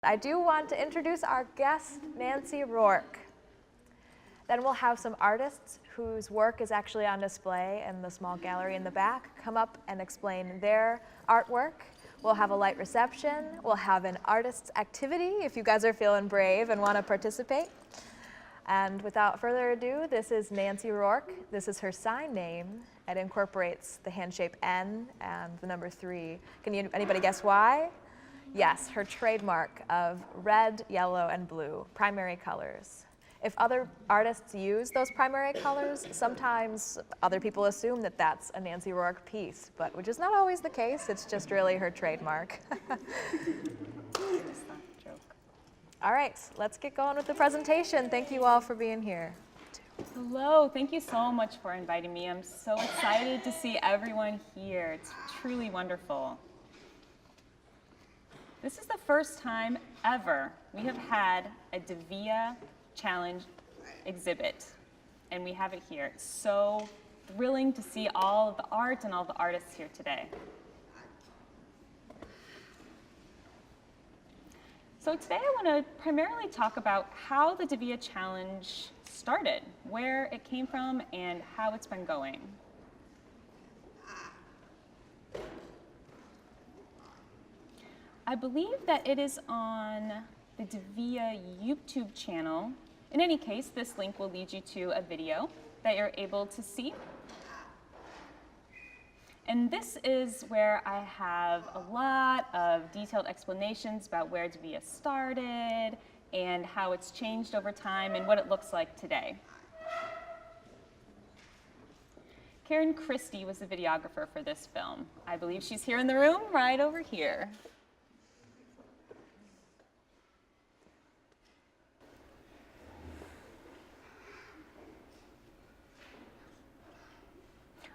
I do want to introduce our guest, Nancy Rourke. Then we'll have some artists whose work is actually on display in the small gallery in the back come up and explain their artwork. We'll have a light reception. We'll have an artist's activity if you guys are feeling brave and want to participate. And without further ado, this is Nancy Rourke. This is her sign name. It incorporates the hand shape N and the number 3. Can anybody guess why? Yes, her trademark of red, yellow, and blue, primary colors. If other artists use those primary colors, sometimes other people assume that that's a Nancy Rourke piece, but which is not always the case. It's just really her trademark. All right, let's get going with the presentation. Thank you all for being here. Hello, thank you so much for inviting me. I'm so excited to see everyone here. It's truly wonderful. This is the first time ever we have had a DeVia challenge exhibit, and we have it here. It's so thrilling to see all of the art and all the artists here today. So today I want to primarily talk about how the DeVia challenge started, where it came from, and how it's been going. I believe that it is on the DeVia YouTube channel. In any case, this link will lead you to a video that you're able to see. And this is where I have a lot of detailed explanations about where DeVia started and how it's changed over time and what it looks like today. Karen Christie was the videographer for this film. I believe she's here in the room, right over here.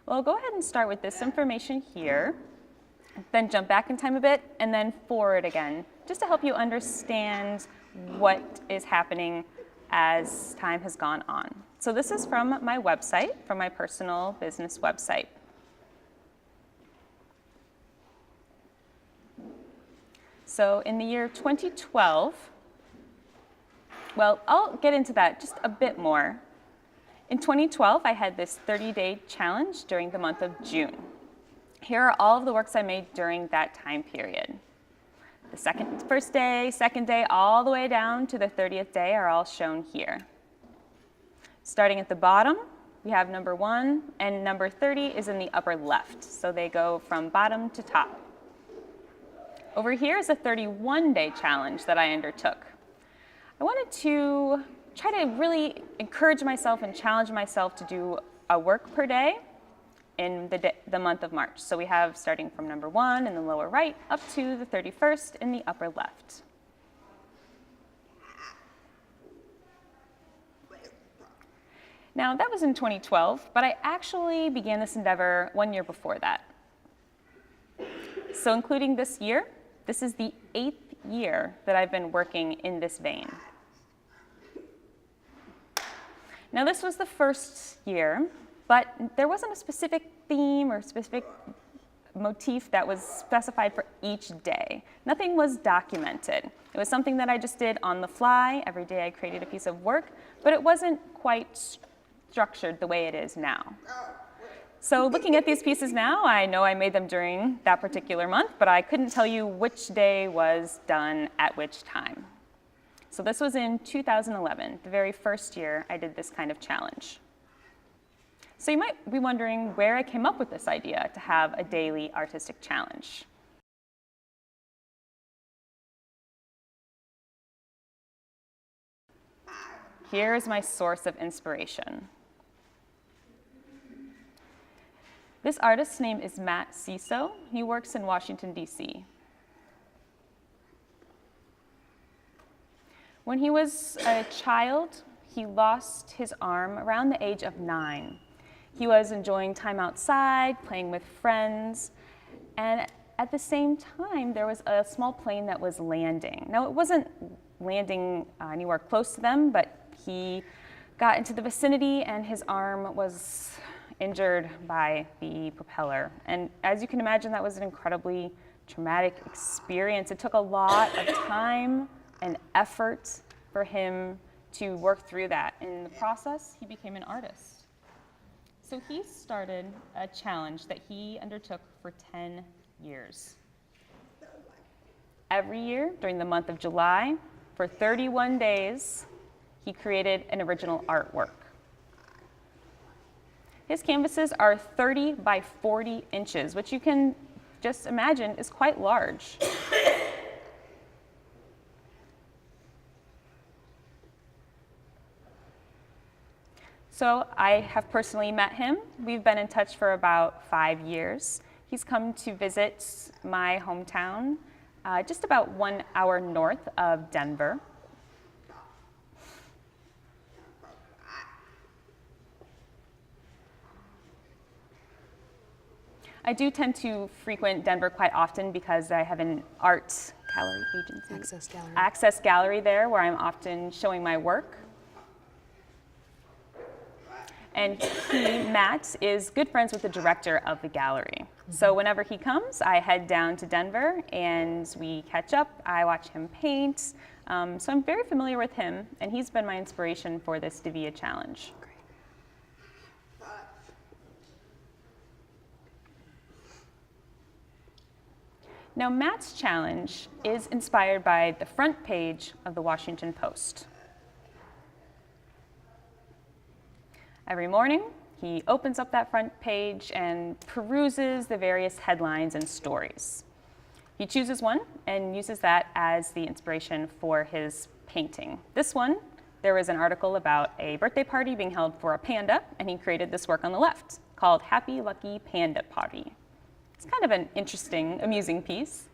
Well, I'll go ahead and start with this information here, then jump back in time a bit, and then forward again, just to help you understand what is happening as time has gone on. So this is from my website, from my personal business website. So in the year 2012, well, I'll get into that just a bit more. In 2012, I had this 30-day challenge during the month of June. Here are all of the works I made during that time period. The first day, second day, all the way down to the 30th day are all shown here. Starting at the bottom, we have number 1, and number 30 is in the upper left, so they go from bottom to top. Over here is a 31-day challenge that I undertook. I wanted to try to really encourage myself and challenge myself to do a work per day in the month of March. So we have starting from number 1 in the lower right up to the 31st in the upper left. Now that was in 2012, but I actually began this endeavor 1 year before that. So including this year, this is the 8th year that I've been working in this vein. Now this was the first year, but there wasn't a specific theme or specific motif that was specified for each day. Nothing was documented. It was something that I just did on the fly. Every day I created a piece of work, but it wasn't quite structured the way it is now. So looking at these pieces now, I know I made them during that particular month, but I couldn't tell you which day was done at which time. So this was in 2011, the very first year I did this kind of challenge. So you might be wondering where I came up with this idea to have a daily artistic challenge. Here is my source of inspiration. This artist's name is Matt Ciso. He works in Washington, D.C. When he was a child, he lost his arm around the age of 9. He was enjoying time outside, playing with friends, and at the same time, there was a small plane that was landing. Now, it wasn't landing anywhere close to them, but he got into the vicinity and his arm was injured by the propeller. And as you can imagine, that was an incredibly traumatic experience. It took a lot of time, an effort for him to work through that. In the process, he became an artist. So he started a challenge that he undertook for 10 years. Every year during the month of July, for 31 days, he created an original artwork. His canvases are 30 by 40 inches, which you can just imagine is quite large. So I have personally met him. We've been in touch for about 5 years. He's come to visit my hometown, just about 1 hour north of Denver. I do tend to frequent Denver quite often because I have an art gallery agency. Access Gallery there, where I'm often showing my work. And he, Matt, is good friends with the director of the gallery. So whenever he comes, I head down to Denver and we catch up. I watch him paint. So I'm very familiar with him, and he's been my inspiration for this DeVia challenge. Now, Matt's challenge is inspired by the front page of the Washington Post. Every morning, he opens up that front page and peruses the various headlines and stories. He chooses one and uses that as the inspiration for his painting. This one, there was an article about a birthday party being held for a panda, and he created this work on the left called Happy Lucky Panda Party. It's kind of an interesting, amusing piece.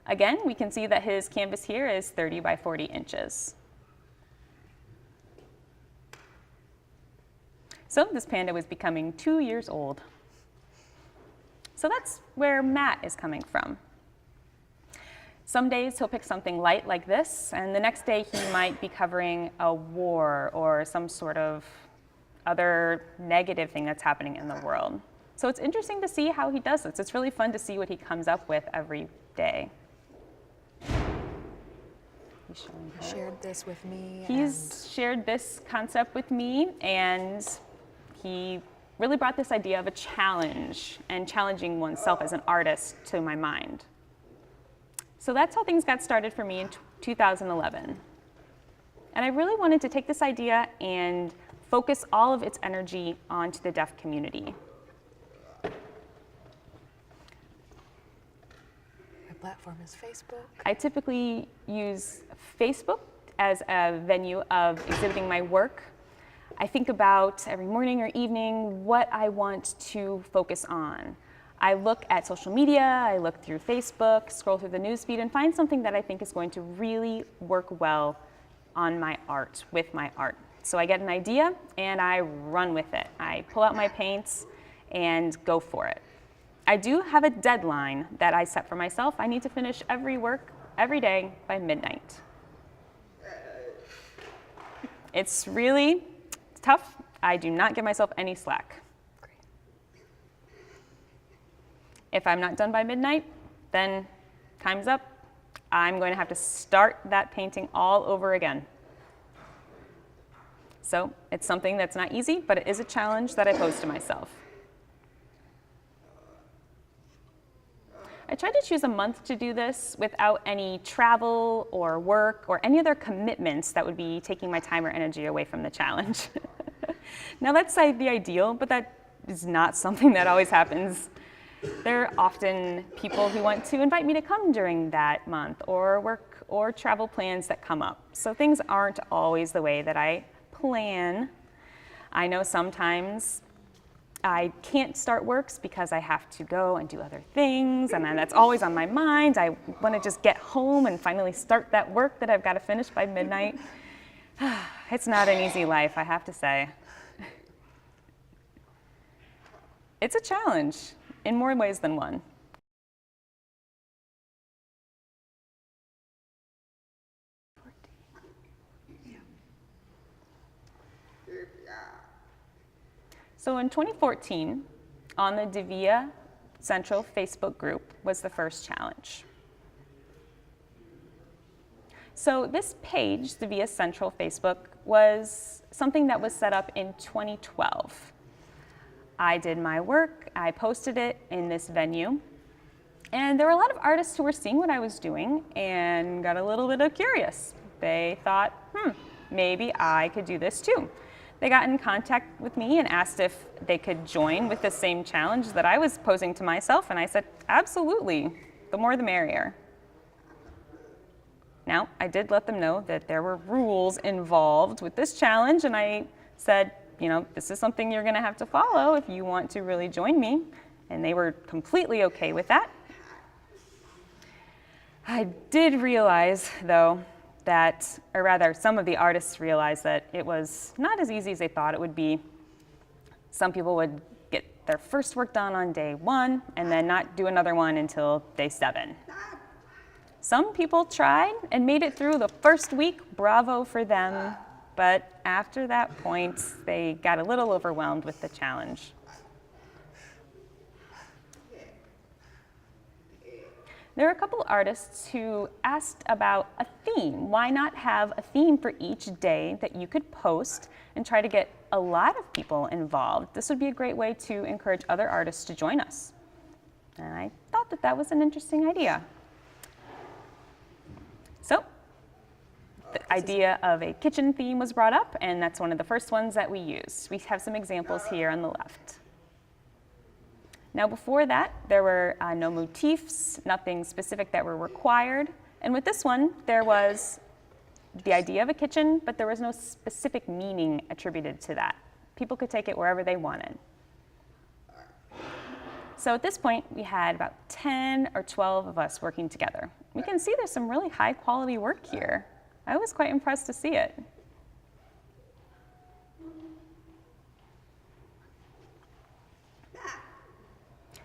Again, we can see that his canvas here is 30 by 40 inches. So this panda was becoming 2 years old. So that's where Matt is coming from. Some days he'll pick something light like this, and the next day he might be covering a war or some sort of other negative thing that's happening in the world. So it's interesting to see how he does this. It's really fun to see what he comes up with every day. He shared this with me. He's shared this concept with me, and he really brought this idea of a challenge and challenging oneself as an artist to my mind. So that's how things got started for me in 2011. And I really wanted to take this idea and focus all of its energy onto the deaf community. My platform is Facebook. I typically use Facebook as a venue of exhibiting my work. I think about every morning or evening what I want to focus on. I look at social media, I look through Facebook, scroll through the newsfeed, and find something that I think is going to really work well on my art, with my art. So I get an idea and I run with it. I pull out my paints and go for it. I do have a deadline that I set for myself. I need to finish every work every day by midnight. It's really tough. I do not give myself any slack. If I'm not done by midnight, then time's up. I'm going to have to start that painting all over again. So it's something that's not easy, but it is a challenge that I pose to myself. I tried to choose a month to do this without any travel or work or any other commitments that would be taking my time or energy away from the challenge. Now that's the ideal, but that is not something that always happens. There are often people who want to invite me to come during that month, or work or travel plans that come up. So things aren't always the way that I plan. I know sometimes I can't start works because I have to go and do other things, and then that's always on my mind. I want to just get home and finally start that work that I've got to finish by midnight. It's not an easy life, I have to say. It's a challenge in more ways than one. So in 2014, on the DeVia Central Facebook group was the first challenge. So this page, DeVia Central Facebook, was something that was set up in 2012. I did my work, I posted it in this venue, and there were a lot of artists who were seeing what I was doing and got a little bit curious. They thought, maybe I could do this too. They got in contact with me and asked if they could join with the same challenge that I was posing to myself, and I said, absolutely, the more the merrier. Now, I did let them know that there were rules involved with this challenge, and I said, this is something you're gonna have to follow if you want to really join me, and they were completely okay with that. I did realize, though, or rather some of the artists realized that it was not as easy as they thought it would be. Some people would get their first work done on day 1 and then not do another one until day 7. Some people tried and made it through the first week, bravo for them, but after that point, they got a little overwhelmed with the challenge. There are a couple artists who asked about a theme. Why not have a theme for each day that you could post and try to get a lot of people involved? This would be a great way to encourage other artists to join us. And I thought that was an interesting idea. So the idea of a kitchen theme was brought up, and that's one of the first ones that we used. We have some examples here on the left. Now before that, there were no motifs, nothing specific that were required. And with this one, there was the idea of a kitchen, but there was no specific meaning attributed to that. People could take it wherever they wanted. So at this point, we had about 10 or 12 of us working together. We can see there's some really high quality work here. I was quite impressed to see it.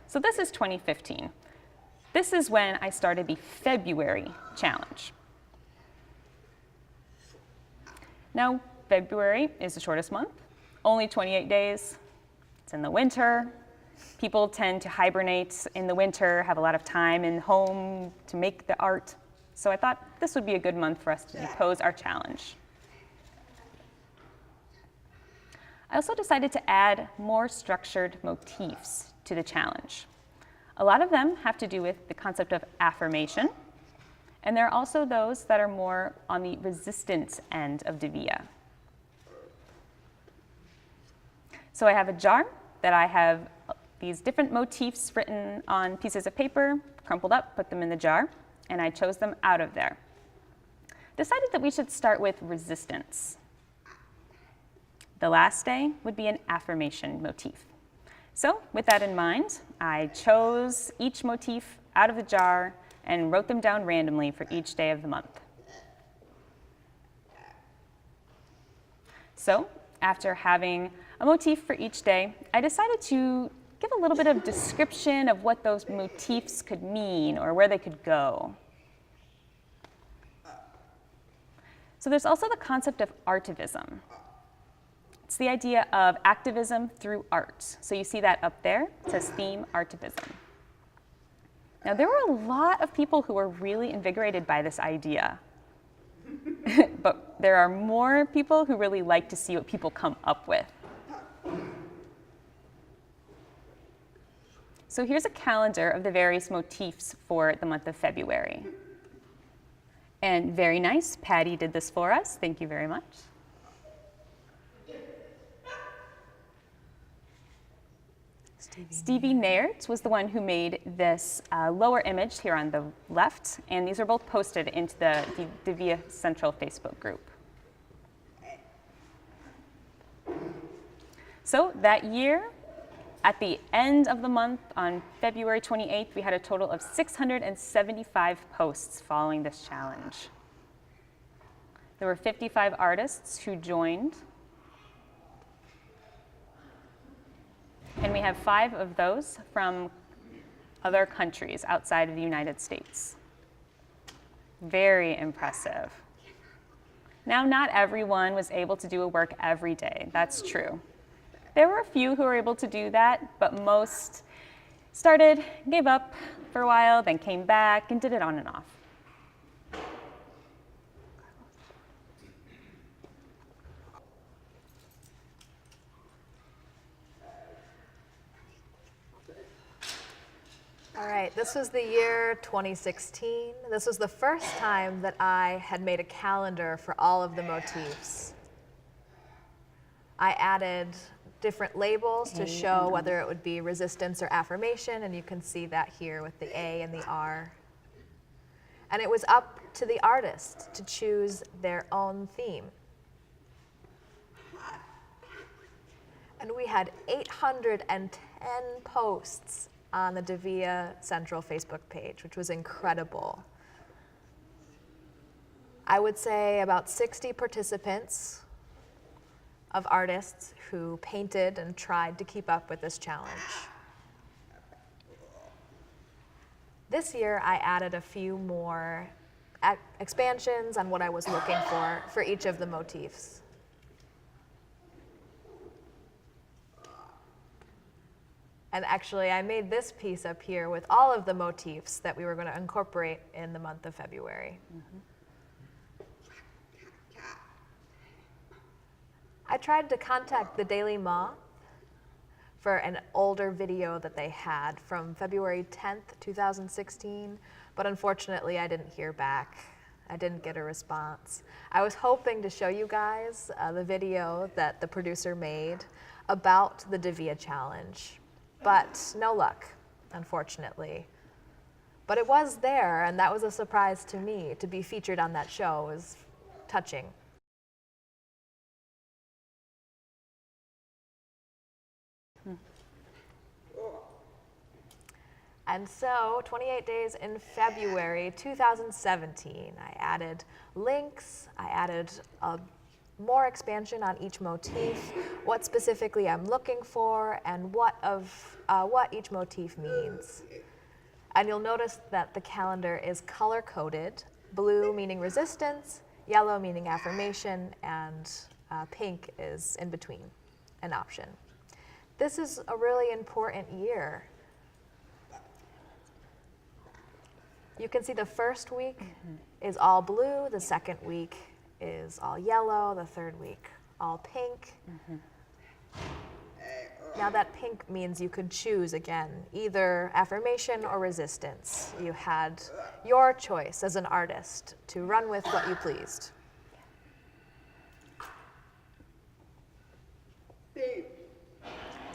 So this is 2015. This is when I started the February challenge. Now, February is the shortest month, only 28 days. It's in the winter. People tend to hibernate in the winter, have a lot of time in home to make the art. So I thought this would be a good month for us to pose our challenge. I also decided to add more structured motifs to the challenge. A lot of them have to do with the concept of affirmation, and there are also those that are more on the resistance end of DeVia. So I have a jar that I have these different motifs written on pieces of paper, crumpled up, put them in the jar, and I chose them out of there. Decided that we should start with resistance. The last day would be an affirmation motif. So with that in mind, I chose each motif out of the jar and wrote them down randomly for each day of the month. So after having a motif for each day, I decided to give a little bit of description of what those motifs could mean or where they could go. So there's also the concept of artivism. It's the idea of activism through art. So you see that up there, it says theme artivism. Now there were a lot of people who were really invigorated by this idea. But there are more people who really like to see what people come up with. So here's a calendar of the various motifs for the month of February. And very nice, Patty did this for us. Thank you very much. Stevie Naird was the one who made this lower image here on the left, and these are both posted into the DeVia Central Facebook group. So that year, at the end of the month, on February 28th, we had a total of 675 posts following this challenge. There were 55 artists who joined. And we have 5 of those from other countries outside of the United States. Very impressive. Now, not everyone was able to do a work every day. That's true. There were a few who were able to do that, but most started, gave up for a while, then came back and did it on and off. All right, this was the year 2016. This was the first time that I had made a calendar for all of the motifs. I added different labels to show whether it would be resistance or affirmation, and you can see that here with the A and the R. And it was up to the artist to choose their own theme. And we had 810 posts on the DeVia Central Facebook page, which was incredible. I would say about 60 participants of artists who painted and tried to keep up with this challenge. This year, I added a few more expansions on what I was looking for each of the motifs. And actually, I made this piece up here with all of the motifs that we were going to incorporate in the month of February. I tried to contact the Daily Moth for an older video that they had from February 10th, 2016, but unfortunately I didn't hear back. I didn't get a response. I was hoping to show you guys the video that the producer made about the DeVia challenge, but no luck, unfortunately. But it was there, and that was a surprise to me. To be featured on that show was touching. And so 28 days in February 2017, I added links, I added more expansion on each motif, what specifically I'm looking for, and what each motif means. And you'll notice that the calendar is color-coded, blue meaning resistance, yellow meaning affirmation, and pink is in between, an option. This is a really important year. You can see the first week is all blue, the second week is all yellow, the third week all pink. Now that pink means you could choose again, either affirmation or resistance. You had your choice as an artist to run with what you pleased.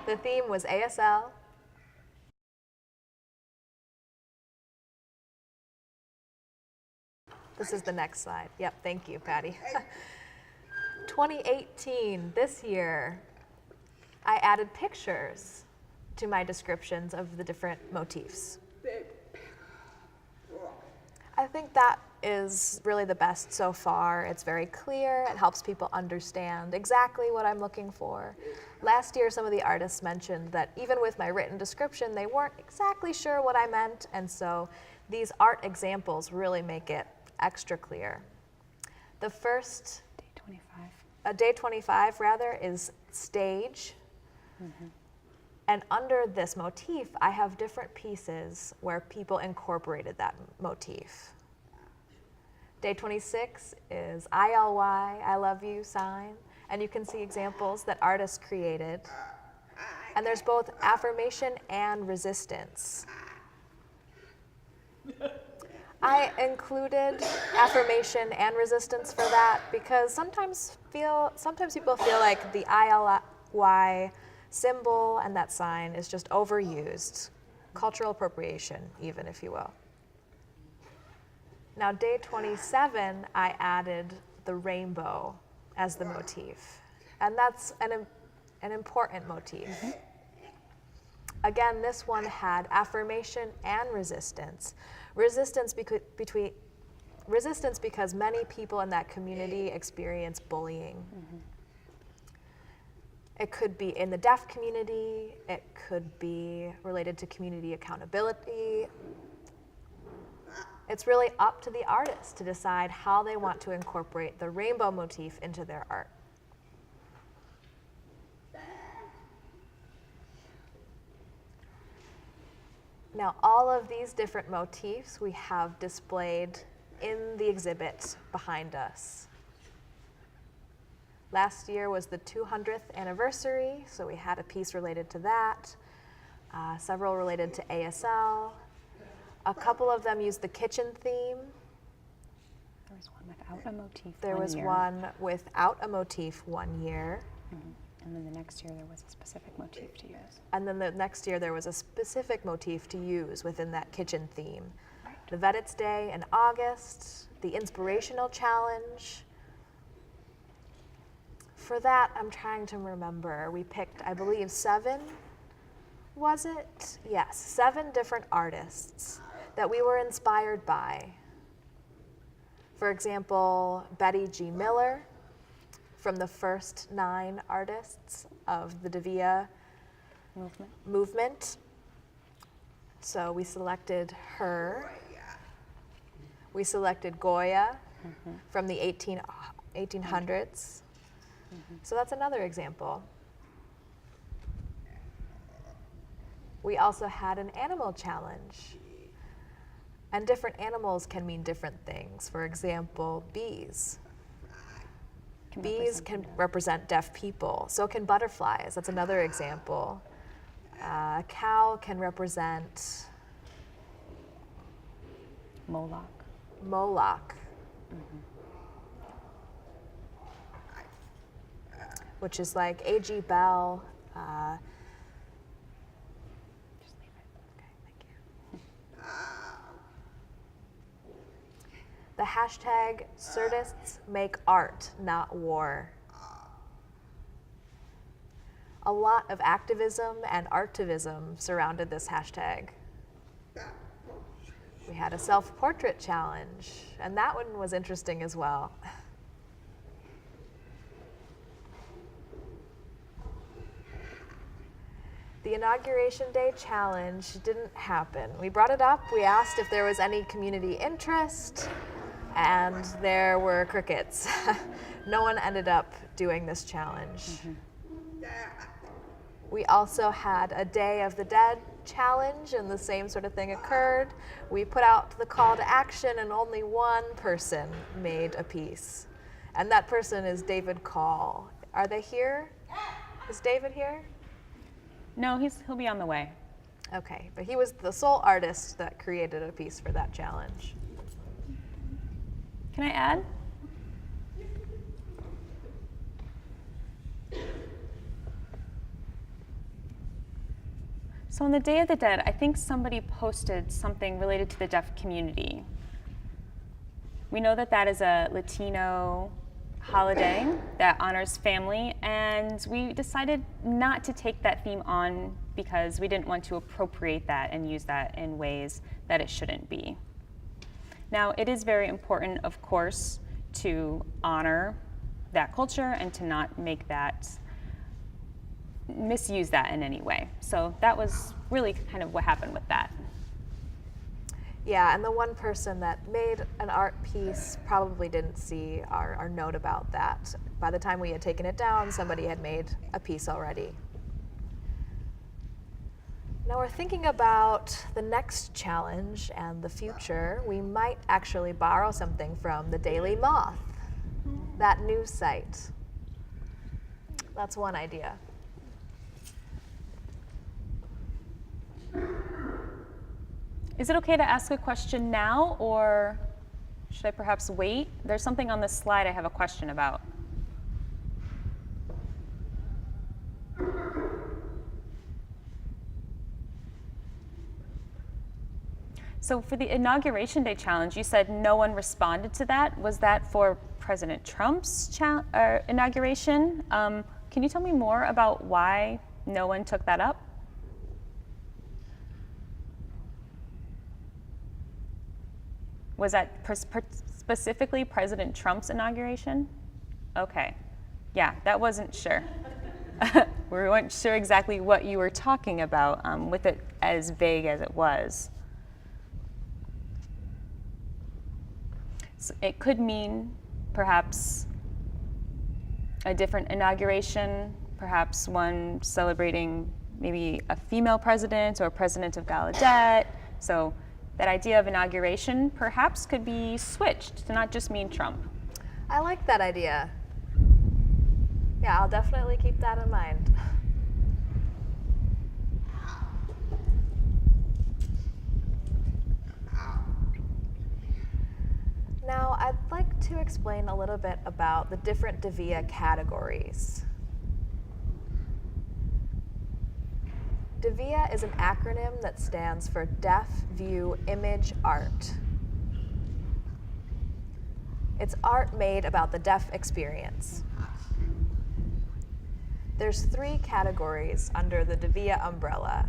The theme was ASL. This is the next slide. Yep, thank you, Patty. 2018, this year, I added pictures to my descriptions of the different motifs. I think that is really the best so far. It's very clear. It helps people understand exactly what I'm looking for. Last year, some of the artists mentioned that even with my written description, they weren't exactly sure what I meant, and so these art examples really make it extra clear. The first day 25 rather is stage. And under this motif, I have different pieces where people incorporated that motif. Day 26 is ILY, I love you sign. And you can see examples that artists created. And there's both affirmation and resistance. I included affirmation and resistance for that because sometimes people feel like the ILY symbol and that sign is just overused. Cultural appropriation, even, if you will. Now, day 27, I added the rainbow as the motif. And that's an important motif. Again, this one had affirmation and resistance. Resistance because many people in that community experience bullying. It could be in the deaf community, it could be related to community accountability. It's really up to the artist to decide how they want to incorporate the rainbow motif into their art. Now, all of these different motifs we have displayed in the exhibit behind us. Last year was the 200th anniversary, so we had a piece related to that, several related to ASL, A couple of them used the kitchen theme. There was one without a motif. There was year. one without a motif one year. And then the next year there was a specific motif to use. And then the next year there was a specific motif to use within that kitchen theme. The Vedet's Day in August, the Inspirational Challenge. For that, I'm trying to remember. We picked, I believe, 7, was it? Yes, 7 different artists that we were inspired by. For example, Betty G. Miller, from the first 9 artists of the DeVia movement. So we selected her. We selected Goya from the 1800s. So that's another example. We also had an animal challenge. And different animals can mean different things. For example, bees. Bees can represent deaf people. So can butterflies. That's another example. A cow can represent Moloch. Which is like A.G. Bell. Just leave it. Okay, thank you. The hashtag Certists Make Art, Not War. A lot of activism and artivism surrounded this hashtag. We had a self-portrait challenge, and that one was interesting as well. The Inauguration Day challenge didn't happen. We brought it up, we asked if there was any community interest, and there were crickets. No one ended up doing this challenge. We also had a Day of the Dead challenge, and the same sort of thing occurred. We put out the call to action, and only one person made a piece. And that person is David Call. Are they here? Is David here? No, he'll be on the way. Okay, but he was the sole artist that created a piece for that challenge. Can I add? So on the Day of the Dead, I think somebody posted something related to the deaf community. We know that that is a Latino holiday that honors family, and we decided not to take that theme on because we didn't want to appropriate that and use that in ways that it shouldn't be. Now, it is very important, of course, to honor that culture and to not make that, misuse that in any way. So that was really kind of what happened with that. Yeah, and the one person that made an art piece probably didn't see our note about that. By the time we had taken it down, somebody had made a piece already. Now we're thinking about the next challenge and the future. We might actually borrow something from the Daily Moth, that news site. That's one idea. Is it okay to ask a question now, or should I perhaps wait? There's something on this slide I have a question about. So for the Inauguration Day challenge, you said no one responded to that. Was that for President Trump's inauguration? Can you tell me more about why no one took that up? Was that specifically President Trump's inauguration? Okay. Yeah, that wasn't sure. We weren't sure exactly what you were talking about with it as vague as it was. So it could mean perhaps a different inauguration, perhaps one celebrating maybe a female president or president of Gallaudet. So that idea of inauguration perhaps could be switched to not just mean Trump. I like that idea. Yeah, I'll definitely keep that in mind. to explain a little bit about the different DeVia categories. DeVia is an acronym that stands for Deaf View Image Art. It's art made about the deaf experience. There's 3 categories under the DeVia umbrella: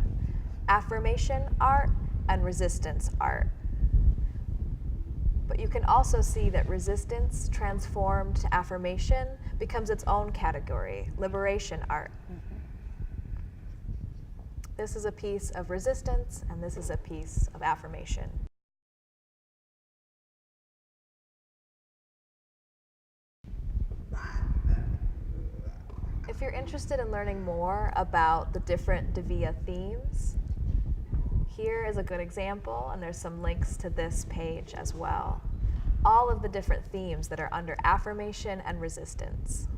affirmation art and resistance art. But you can also see that resistance transformed to affirmation becomes its own category, liberation art. This is a piece of resistance, and this is a piece of affirmation. If you're interested in learning more about the different DeVia themes, here is a good example, and there's some links to this page as well. All of the different themes that are under affirmation and resistance.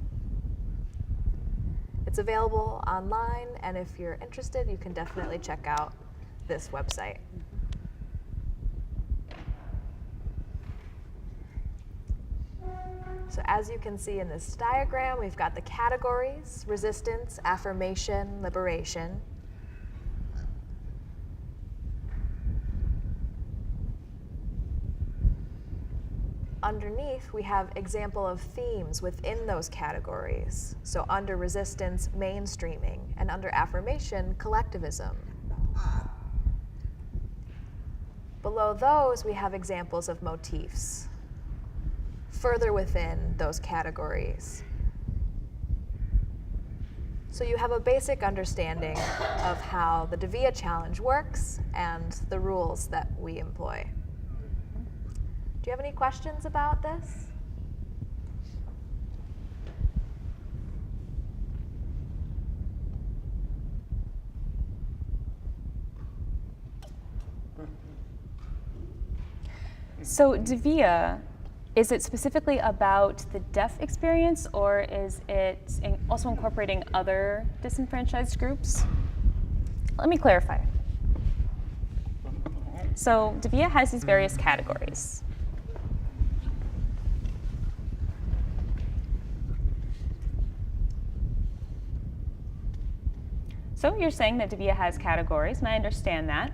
It's available online, and if you're interested, you can definitely check out this website. So as you can see in this diagram, we've got the categories: resistance, affirmation, liberation. Underneath, we have example of themes within those categories. So under resistance, mainstreaming, and under affirmation, collectivism. Below those, we have examples of motifs further within those categories. So you have a basic understanding of how the DeVia challenge works and the rules that we employ. Do you have any questions about this? So DeVia, is it specifically about the deaf experience, or is it also incorporating other disenfranchised groups? Let me clarify. So DeVia has these various categories. So you're saying that DeVia has categories, and I understand that.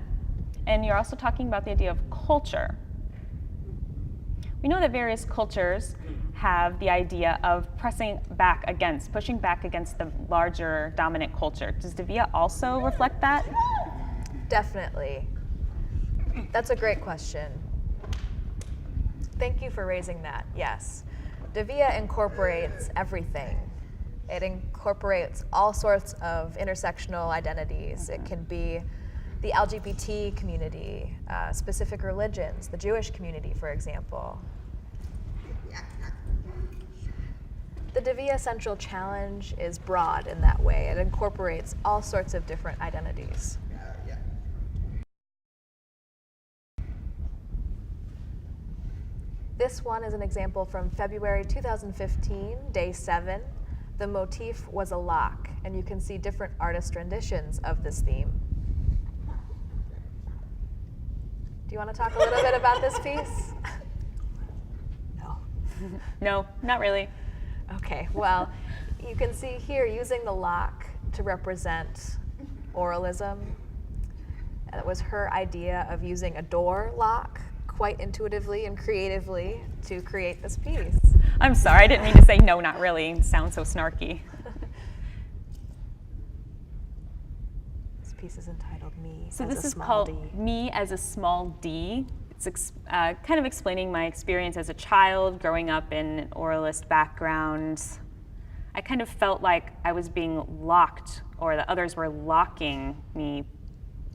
And you're also talking about the idea of culture. We know that various cultures have the idea of pushing back against the larger dominant culture. Does DeVia also reflect that? Definitely. That's a great question. Thank you for raising that. Yes. DeVia incorporates everything. It incorporates all sorts of intersectional identities. It can be the LGBT community, specific religions, the Jewish community, for example. The DeVia Central Challenge is broad in that way. It incorporates all sorts of different identities. This one is an example from February 2015, day 7. The motif was a lock, and you can see different artist renditions of this theme. Do you want to talk a little bit about this piece? No. No, not really. Okay, well, you can see here using the lock to represent oralism. And it was her idea of using a door lock quite intuitively and creatively to create this piece. I'm sorry, I didn't mean to say no, not really. It sounds so snarky. This piece is entitled Me So as this a is Small called D. Me as a Small D. It's kind of explaining my experience as a child, growing up in an oralist background. I kind of felt like I was being locked, or that others were locking me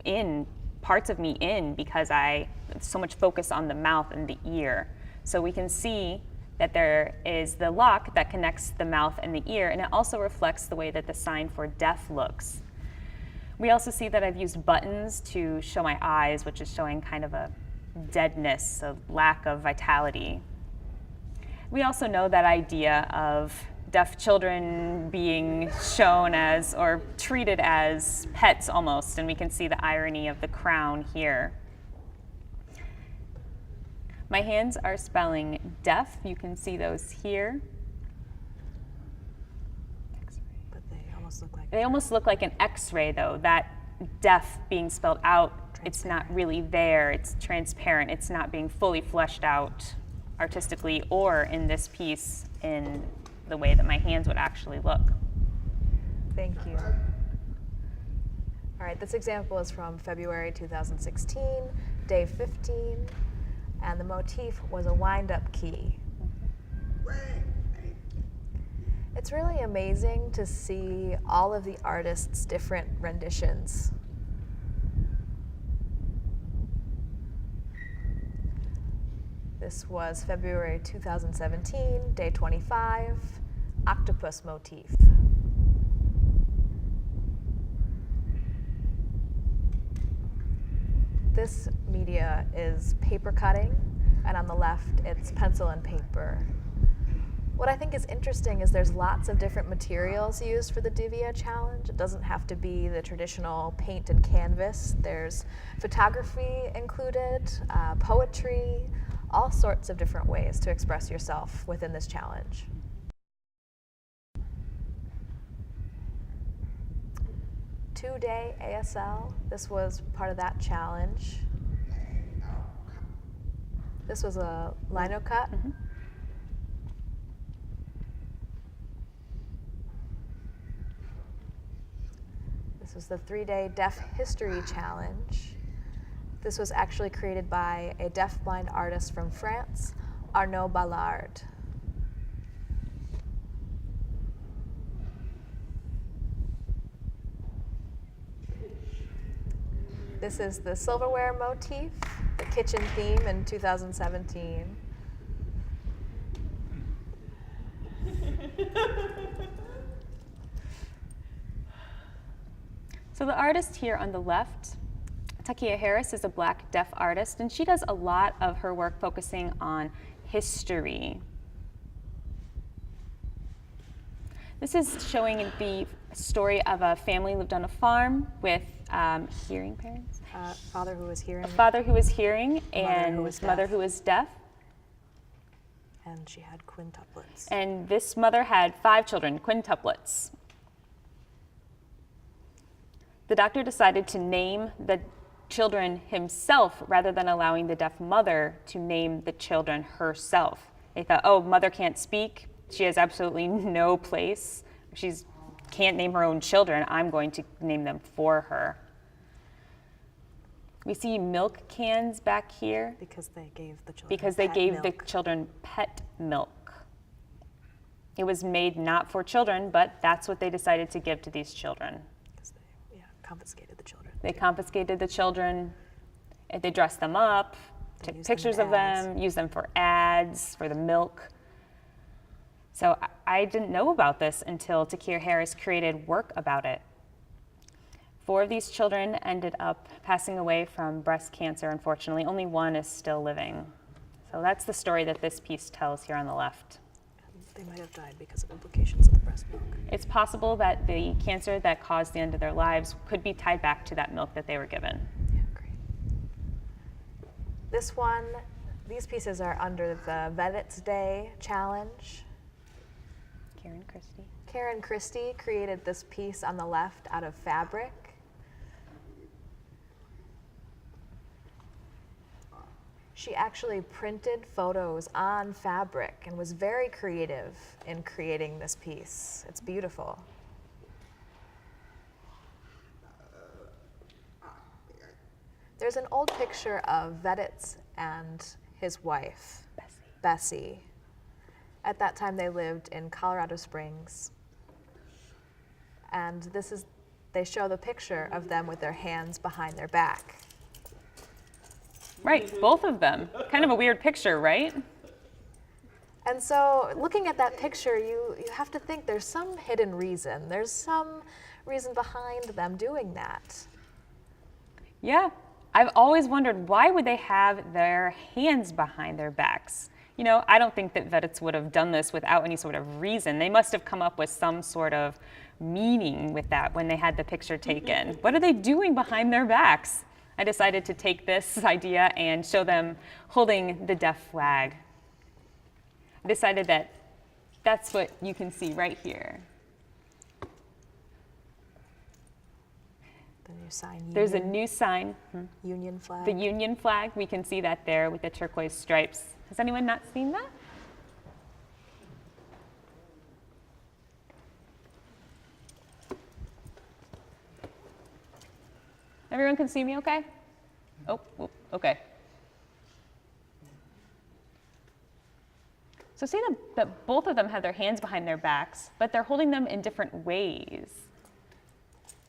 in, parts of me in, because I so much focus on the mouth and the ear. So we can see that there is the lock that connects the mouth and the ear, and it also reflects the way that the sign for deaf looks. We also see that I've used buttons to show my eyes, which is showing kind of a deadness, a lack of vitality. We also know that idea of deaf children being shown as, or treated as, pets almost, and we can see the irony of the crown here. My hands are spelling deaf. You can see those here. But they almost look like. They almost look like an X-ray though. That deaf being spelled out, it's not really there. It's transparent. It's not being fully fleshed out artistically or in this piece in the way that my hands would actually look. Thank you. All right, this example is from February 2016, day 15, and the motif was a wind-up key. It's really amazing to see all of the artists' different renditions. This was February 2017, day 25, octopus motif. This media is paper cutting, and on the left it's pencil and paper. What I think is interesting is there's lots of different materials used for the DeVia challenge. It doesn't have to be the traditional paint and canvas. There's photography included, poetry, all sorts of different ways to express yourself within this challenge. Two-day ASL. This was part of that challenge. This was a lino cut. Mm-hmm. This was the 3-day Deaf History Challenge. This was actually created by a deafblind artist from France, Arnaud Ballard. This is the silverware motif, the kitchen theme in 2017. So the artist here on the left, Takia Harris, is a Black deaf artist, and she does a lot of her work focusing on history. This is showing the story of a family who lived on a farm with hearing parents. Father who was hearing. A father who was hearing and mother who was deaf. mother who was deaf. And she had quintuplets. And this mother had 5 children, quintuplets. The doctor decided to name the children himself rather than allowing the deaf mother to name the children herself. They thought, oh, mother can't speak. She has absolutely no place. She can't name her own children. I'm going to name them for her. We see milk cans back here. Because they gave the children Because they gave the milk. children pet milk. It was made not for children, but that's what they decided to give to these children. Because they confiscated the children. They confiscated the children, and they dressed them up, They took used them in pictures of them, used them for ads, for the milk. So I didn't know about this until Takia Harris created work about it. 4 of these children ended up passing away from breast cancer, unfortunately. Only 1 is still living. So that's the story that this piece tells here on the left. They might have died because of implications of the breast milk. It's possible that the cancer that caused the end of their lives could be tied back to that milk that they were given. Yeah, great. This one, these pieces are under the Vedets Day challenge. Karen Christie. Karen Christie created this piece on the left out of fabric. She actually printed photos on fabric and was very creative in creating this piece. It's beautiful. There's an old picture of Vedets and his wife, Bessie. At that time, they lived in Colorado Springs. And they show the picture of them with their hands behind their back. Right, both of them. Kind of a weird picture, right? And so looking at that picture, you have to think there's some hidden reason. There's some reason behind them doing that. Yeah, I've always wondered, why would they have their hands behind their backs? You know, I don't think that Vedets would have done this without any sort of reason. They must have come up with some sort of meaning with that when they had the picture taken. What are they doing behind their backs? I decided to take this idea and show them holding the deaf flag. I decided that that's what you can see right here. The new sign. Union, There's a new sign, Union flag. the Union flag. We can see that there with the turquoise stripes. Has anyone not seen that? Everyone can see me okay? Oh, okay. So see that both of them have their hands behind their backs, but they're holding them in different ways.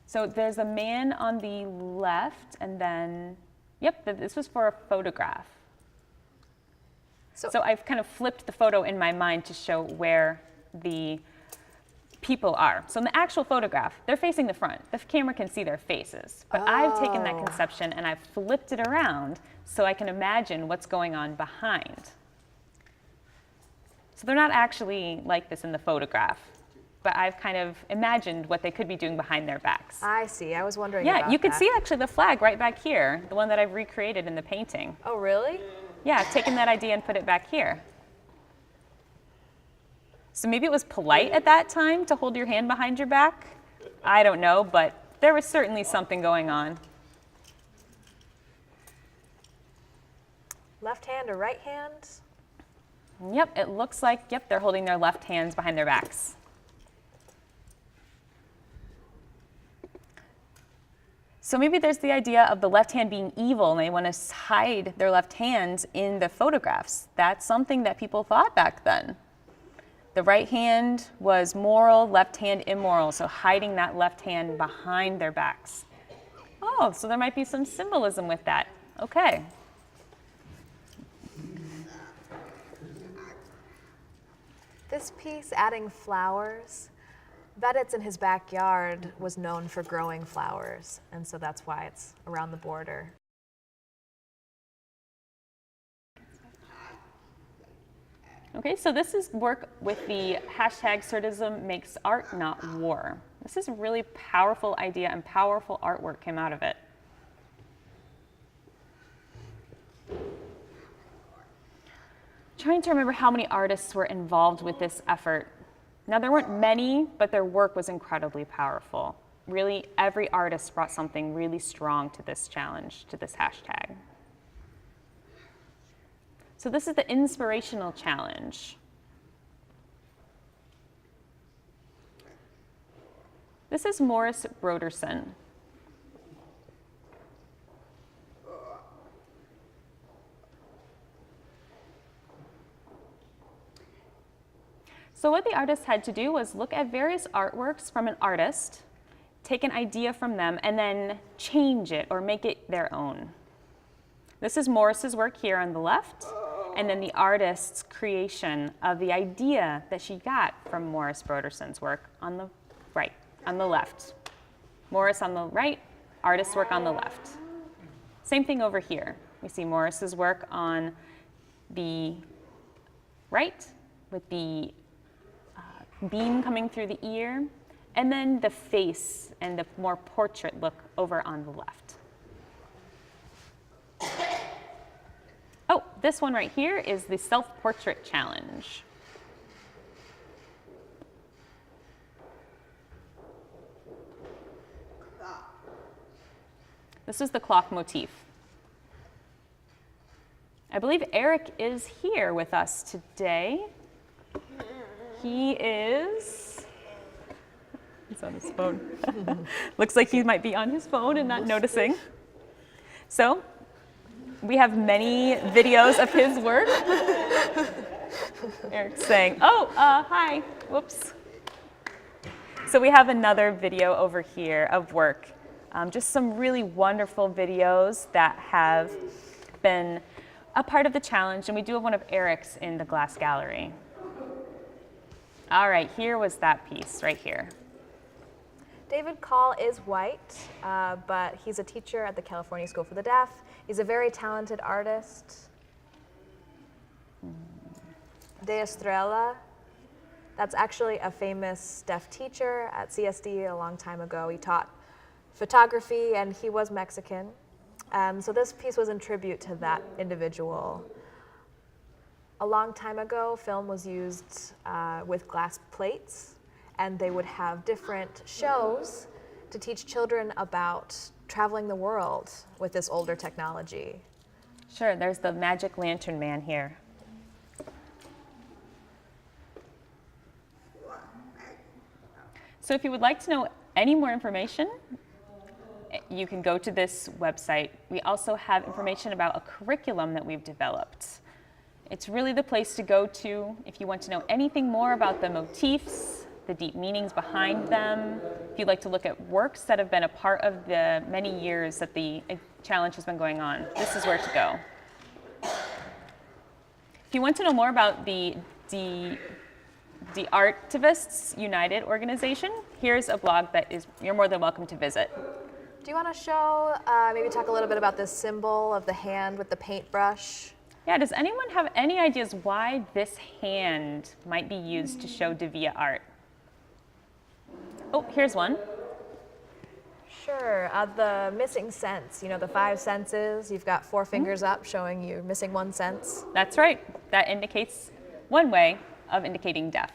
So there's a man on the left, and then, yep, this was for a photograph. So I've kind of flipped the photo in my mind to show where the people are. So in the actual photograph, they're facing the front. The camera can see their faces. But I've taken that conception and I've flipped it around so I can imagine what's going on behind. So they're not actually like this in the photograph, but I've kind of imagined what they could be doing behind their backs. I see. I was wondering Yeah, about you could that. see actually the flag right back here, the one that I've recreated in the painting. Oh, really? Yeah, I've taken that idea and put it back here. So maybe it was polite at that time to hold your hand behind your back. I don't know, but there was certainly something going on. Left hand or right hand? Yep, it looks like, yep, they're holding their left hands behind their backs. So maybe there's the idea of the left hand being evil and they want to hide their left hands in the photographs. That's something that people thought back then. The right hand was moral, left hand immoral, so hiding that left hand behind their backs. Oh, so there might be some symbolism with that. Okay. This piece, adding flowers, bet it's in his backyard, was known for growing flowers, and so that's why it's around the border. Okay, so this is work with the hashtag Surdism Makes Art, Not War. This is a really powerful idea and powerful artwork came out of it. Trying to remember how many artists were involved with this effort. Now there weren't many, but their work was incredibly powerful. Really, every artist brought something really strong to this challenge, to this hashtag. So this is the inspirational challenge. This is Morris Broderson. So what the artist had to do was look at various artworks from an artist, take an idea from them, and then change it or make it their own. This is Morris's work here on the left, and then the artist's creation of the idea that she got from Morris Broderson's work on the right, on the left. Morris on the right, artist's work on the left. Same thing over here. We see Morris's work on the right with the beam coming through the ear, and then the face and the more portrait look over on the left. Oh, this one right here is the self-portrait challenge. This is the clock motif. I believe Eric is here with us today. He's on his phone. Looks like he might be on his phone and not noticing. So, we have many videos of his work. Eric's saying, oh, hi, whoops. So we have another video over here of work. Just some really wonderful videos that have been a part of the challenge, and we do have one of Eric's in the glass gallery. All right, here was that piece right here. David Call is white, but he's a teacher at the California School for the Deaf. He's a very talented artist. De Estrella, that's actually a famous deaf teacher at CSD a long time ago. He taught photography and he was Mexican. And so this piece was in tribute to that individual. A long time ago, film was used with glass plates, and they would have different shows to teach children about traveling the world with this older technology. Sure, there's the magic lantern man here. So if you would like to know any more information, you can go to this website. We also have information about a curriculum that we've developed. It's really the place to go to if you want to know anything more about the motifs, the deep meanings behind them. If you'd like to look at works that have been a part of the many years that the challenge has been going on, this is where to go. If you want to know more about the Artivists United organization, here's a blog that you're more than welcome to visit. Do you want to show, maybe talk a little bit about this symbol of the hand with the paintbrush? Yeah, does anyone have any ideas why this hand might be used to show DeVia art? Oh, here's one. Sure, the missing sense, you know, the 5 senses. You've got 4 fingers up showing you're missing 1 sense. That's right. That indicates one way of indicating deaf.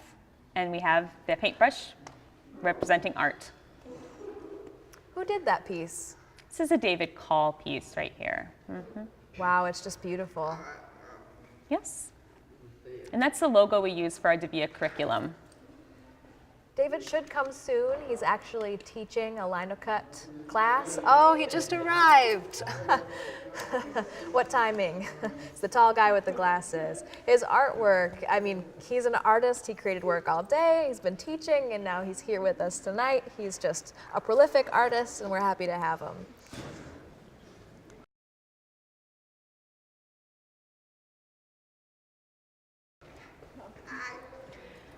And we have the paintbrush representing art. Who did that piece? This is a David Call piece right here. Wow, it's just beautiful. Yes. And that's the logo we use for our DeVia curriculum. David should come soon. He's actually teaching a linocut class. Oh, he just arrived. What timing? It's the tall guy with the glasses. His artwork, I mean, he's an artist. He created work all day. He's been teaching, and now he's here with us tonight. He's just a prolific artist, and we're happy to have him.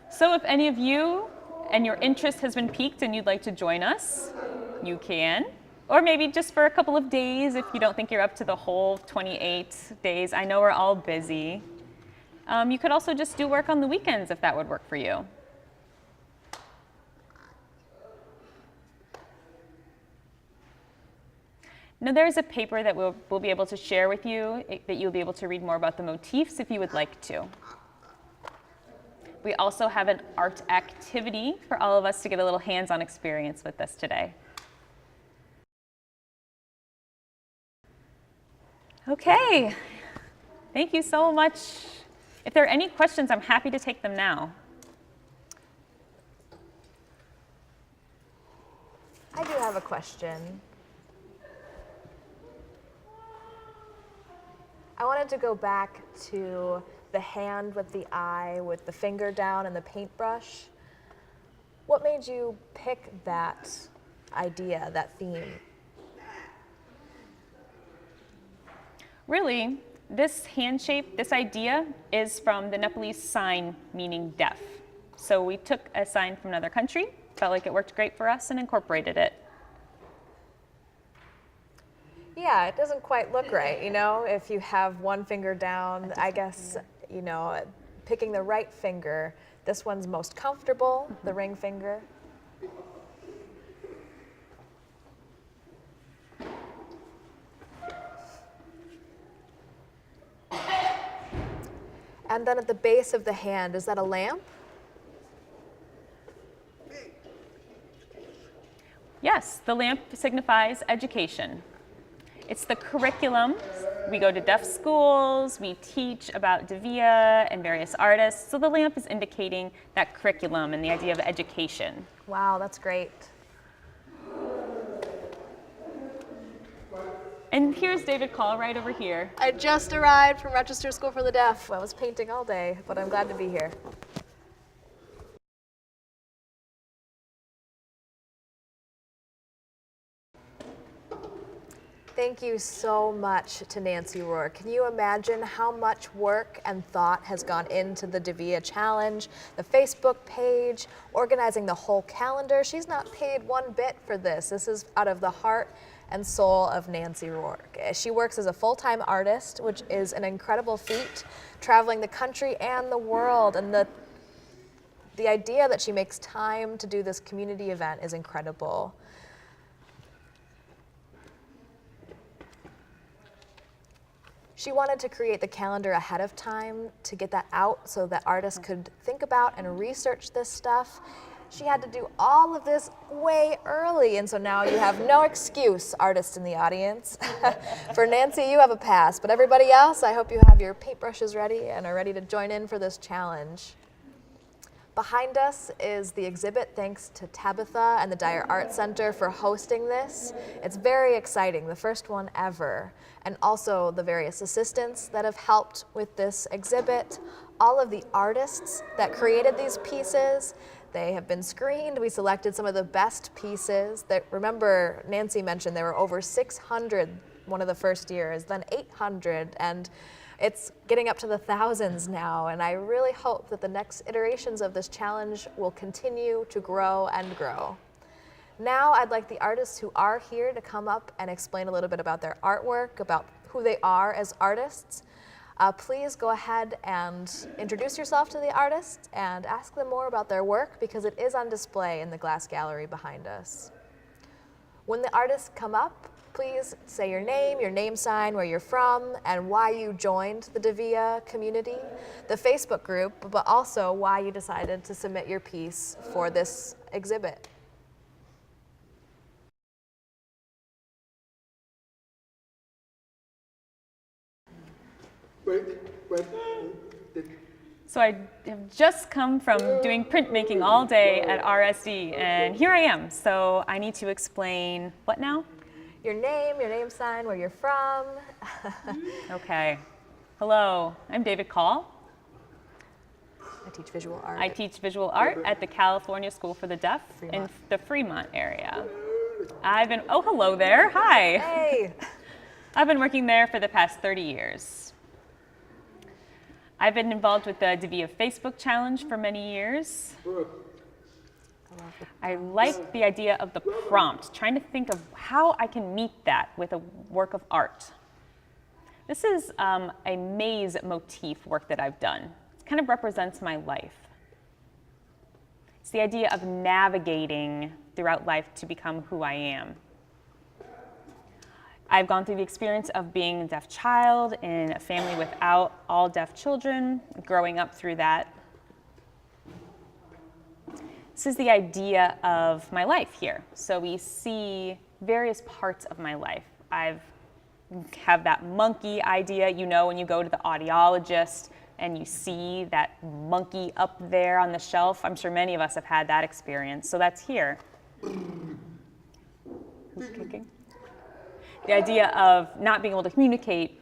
So if any of you and your interest has been piqued and you'd like to join us, you can. Or maybe just for a couple of days if you don't think you're up to the whole 28 days. I know we're all busy. You could also just do work on the weekends if that would work for you. Now there's a paper that we'll be able to share with you that you'll be able to read more about the motifs if you would like to. We also have an art activity for all of us to get a little hands-on experience with this today. Okay, thank you so much. If there are any questions, I'm happy to take them now. I do have a question. I wanted to go back to the hand with the eye, with the finger down and the paintbrush. What made you pick that idea, that theme? Really, this hand shape, this idea is from the Nepalese sign meaning deaf. So we took a sign from another country, felt like it worked great for us, and incorporated it. Yeah, it doesn't quite look right, you know, if you have one finger down. I guess, you know, picking the right finger, this one's most comfortable, the ring finger. And then at the base of the hand, is that a lamp? Yes, the lamp signifies education. It's the curriculum. We go to deaf schools, we teach about DeVia and various artists, so the lamp is indicating that curriculum and the idea of education. Wow, that's great. And here's David Call right over here. I just arrived from Rochester School for the Deaf. I was painting all day, but I'm glad to be here. Thank you so much to Nancy Rourke. Can you imagine how much work and thought has gone into the DeVia Challenge, the Facebook page, organizing the whole calendar? She's not paid one bit for this. This is out of the heart and soul of Nancy Rourke. She works as a full-time artist, which is an incredible feat, traveling the country and the world. And the idea that she makes time to do this community event is incredible. She wanted to create the calendar ahead of time to get that out so that artists could think about and research this stuff. She had to do all of this way early, and so now you have no excuse, artists in the audience. For Nancy, you have a pass, but everybody else, I hope you have your paintbrushes ready and are ready to join in for this challenge. Behind us is the exhibit, thanks to Tabitha and the Dyer Art Center for hosting this. It's very exciting, the first one ever, and also the various assistants that have helped with this exhibit, all of the artists that created these pieces. They have been screened. We selected some of the best pieces. That, remember, Nancy mentioned there were over 600 one of the first years, then 800, and it's getting up to the thousands now, and I really hope that the next iterations of this challenge will continue to grow and grow. Now I'd like the artists who are here to come up and explain a little bit about their artwork, about who they are as artists. Please go ahead and introduce yourself to the artists and ask them more about their work, because it is on display in the glass gallery behind us. When the artists come up, please say your name sign, where you're from, and why you joined the DeVia community, the Facebook group, but also why you decided to submit your piece for this exhibit. So I have just come from doing printmaking all day at RSD, and here I am. So I need to explain what now? Your name sign, where you're from. Okay. Hello, I'm David Call. I teach visual art. I teach visual art at the California School for the Deaf in the Fremont area. Oh, hello there. Hi. Hey. I've been working there for the past 30 years. I've been involved with the DeVia Facebook challenge for many years. I like the idea of the prompt, trying to think of how I can meet that with a work of art. This is a maze motif work that I've done. It kind of represents my life. It's the idea of navigating throughout life to become who I am. I've gone through the experience of being a deaf child in a family without all deaf children, growing up through that. This is the idea of my life here. So we see various parts of my life. I have that monkey idea, you know, when you go to the audiologist and you see that monkey up there on the shelf. I'm sure many of us have had that experience. So that's here. Who's kicking? The idea of not being able to communicate.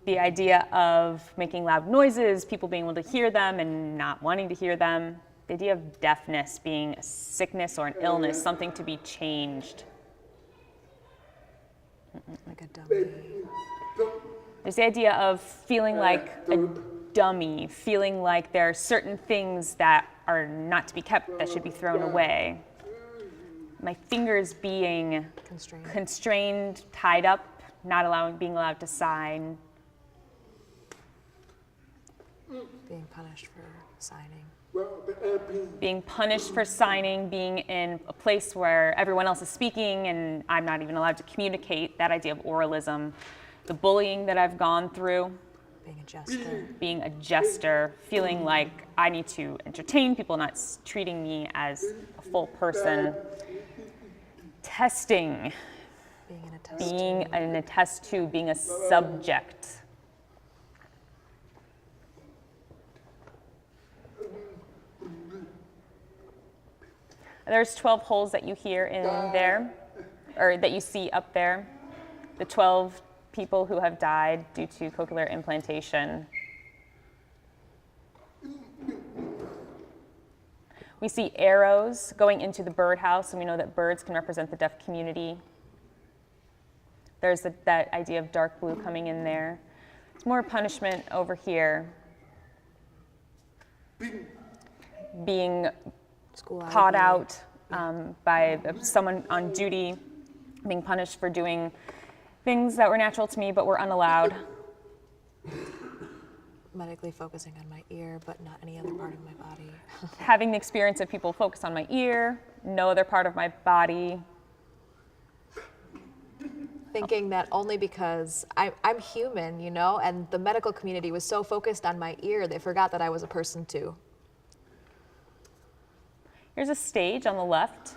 The idea of making loud noises, people being able to hear them and not wanting to hear them. The idea of deafness being a sickness or an illness, something to be changed. Like a dummy. There's the idea of feeling like a dummy, feeling like there are certain things that are not to be kept, that should be thrown away. My fingers being constrained, tied up, not being allowed to sign. Being punished for signing. Being punished for signing, being in a place where everyone else is speaking and I'm not even allowed to communicate, that idea of oralism. The bullying that I've gone through. Being a jester. Being a jester, feeling like I need to entertain people, not treating me as a full person. Testing. Being in a test tube, being a subject. There's 12 holes that you hear in there, or that you see up there. The 12 people who have died due to cochlear implantation. We see arrows going into the birdhouse, and we know that birds can represent the deaf community. There's that idea of dark blue coming in there. It's more punishment over here. Being caught out by someone on duty, being punished for doing things that were natural to me but were unallowed. Medically focusing on my ear, but not any other part of my body. Having the experience of people focus on my ear, no other part of my body. thinking that only because I'm human, you know, and the medical community was so focused on my ear, they forgot that I was a person too. Here's a stage on the left.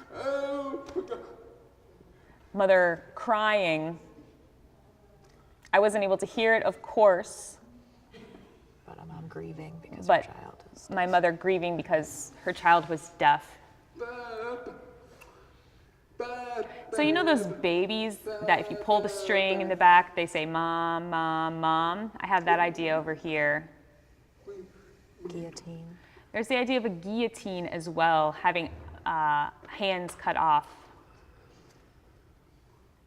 Mother crying. I wasn't able to hear it, of course. But a mom grieving because But her child is. my mother grieving because her child was deaf. So you know those babies that if you pull the string in the back, they say, "Mom, mom, mom"? I have that idea over here. Guillotine. There's the idea of a guillotine as well, having hands cut off.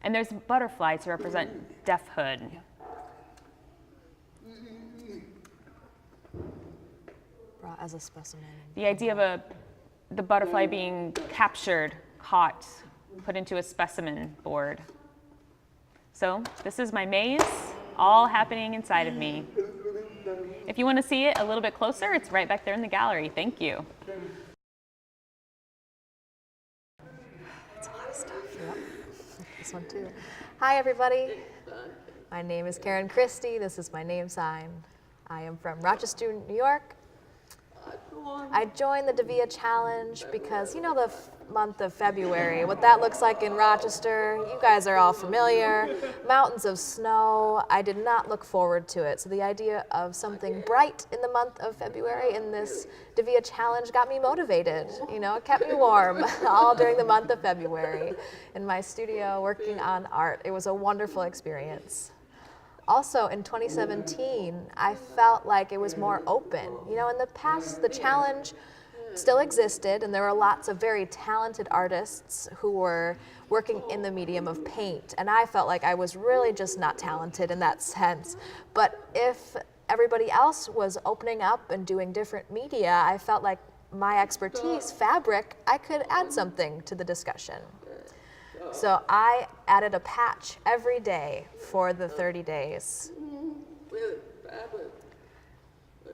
And there's a butterfly to represent deafhood. Brought as a specimen. The idea of the butterfly being captured, caught, put into a specimen board. So this is my maze, all happening inside of me. If you want to see it a little bit closer, it's right back there in the gallery. Thank you. That's a lot of stuff. Yep. This one too. Hi everybody. My name is Karen Christie. This is my name sign. I am from Rochester, New York. I joined the DeVia Challenge because, you know, the month of February, what that looks like in Rochester, you guys are all familiar. Mountains of snow. I did not look forward to it. So the idea of something bright in the month of February in this DeVia Challenge got me motivated. You know, it kept me warm all during the month of February in my studio working on art. It was a wonderful experience. Also, in 2017, I felt like it was more open. You know, in the past, the challenge still existed, and there were lots of very talented artists who were working in the medium of paint, and I felt like I was really just not talented in that sense. But if everybody else was opening up and doing different media, I felt like my expertise, fabric, I could add something to the discussion. So I added a patch every day for the 30 days.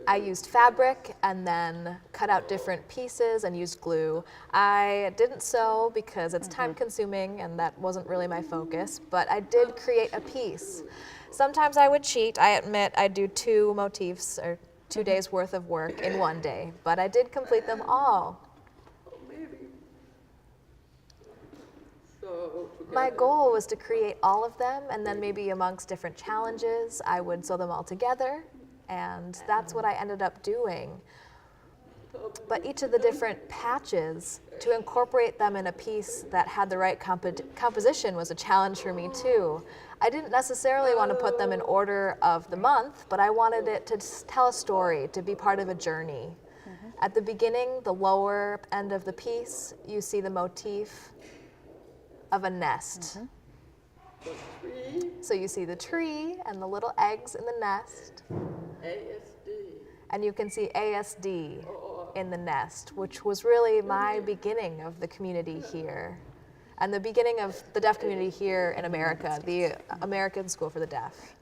I used fabric and then cut out different pieces and used glue. I didn't sew because it's time consuming and that wasn't really my focus, but I did create a piece. Sometimes I would cheat. I admit I'd do 2 motifs or 2 days worth of work in one day, but I did complete them all. My goal was to create all of them, and then maybe amongst different challenges, I would sew them all together, and that's what I ended up doing. But each of the different patches, to incorporate them in a piece that had the right composition was a challenge for me too. I didn't necessarily want to put them in order of the month, but I wanted it to tell a story, to be part of a journey. At the beginning, the lower end of the piece, you see the motif of a nest. So you see the tree and the little eggs in the nest. And you can see ASD in the nest, which was really my beginning of the community here. And the beginning of the deaf community here in America, the American School for the Deaf.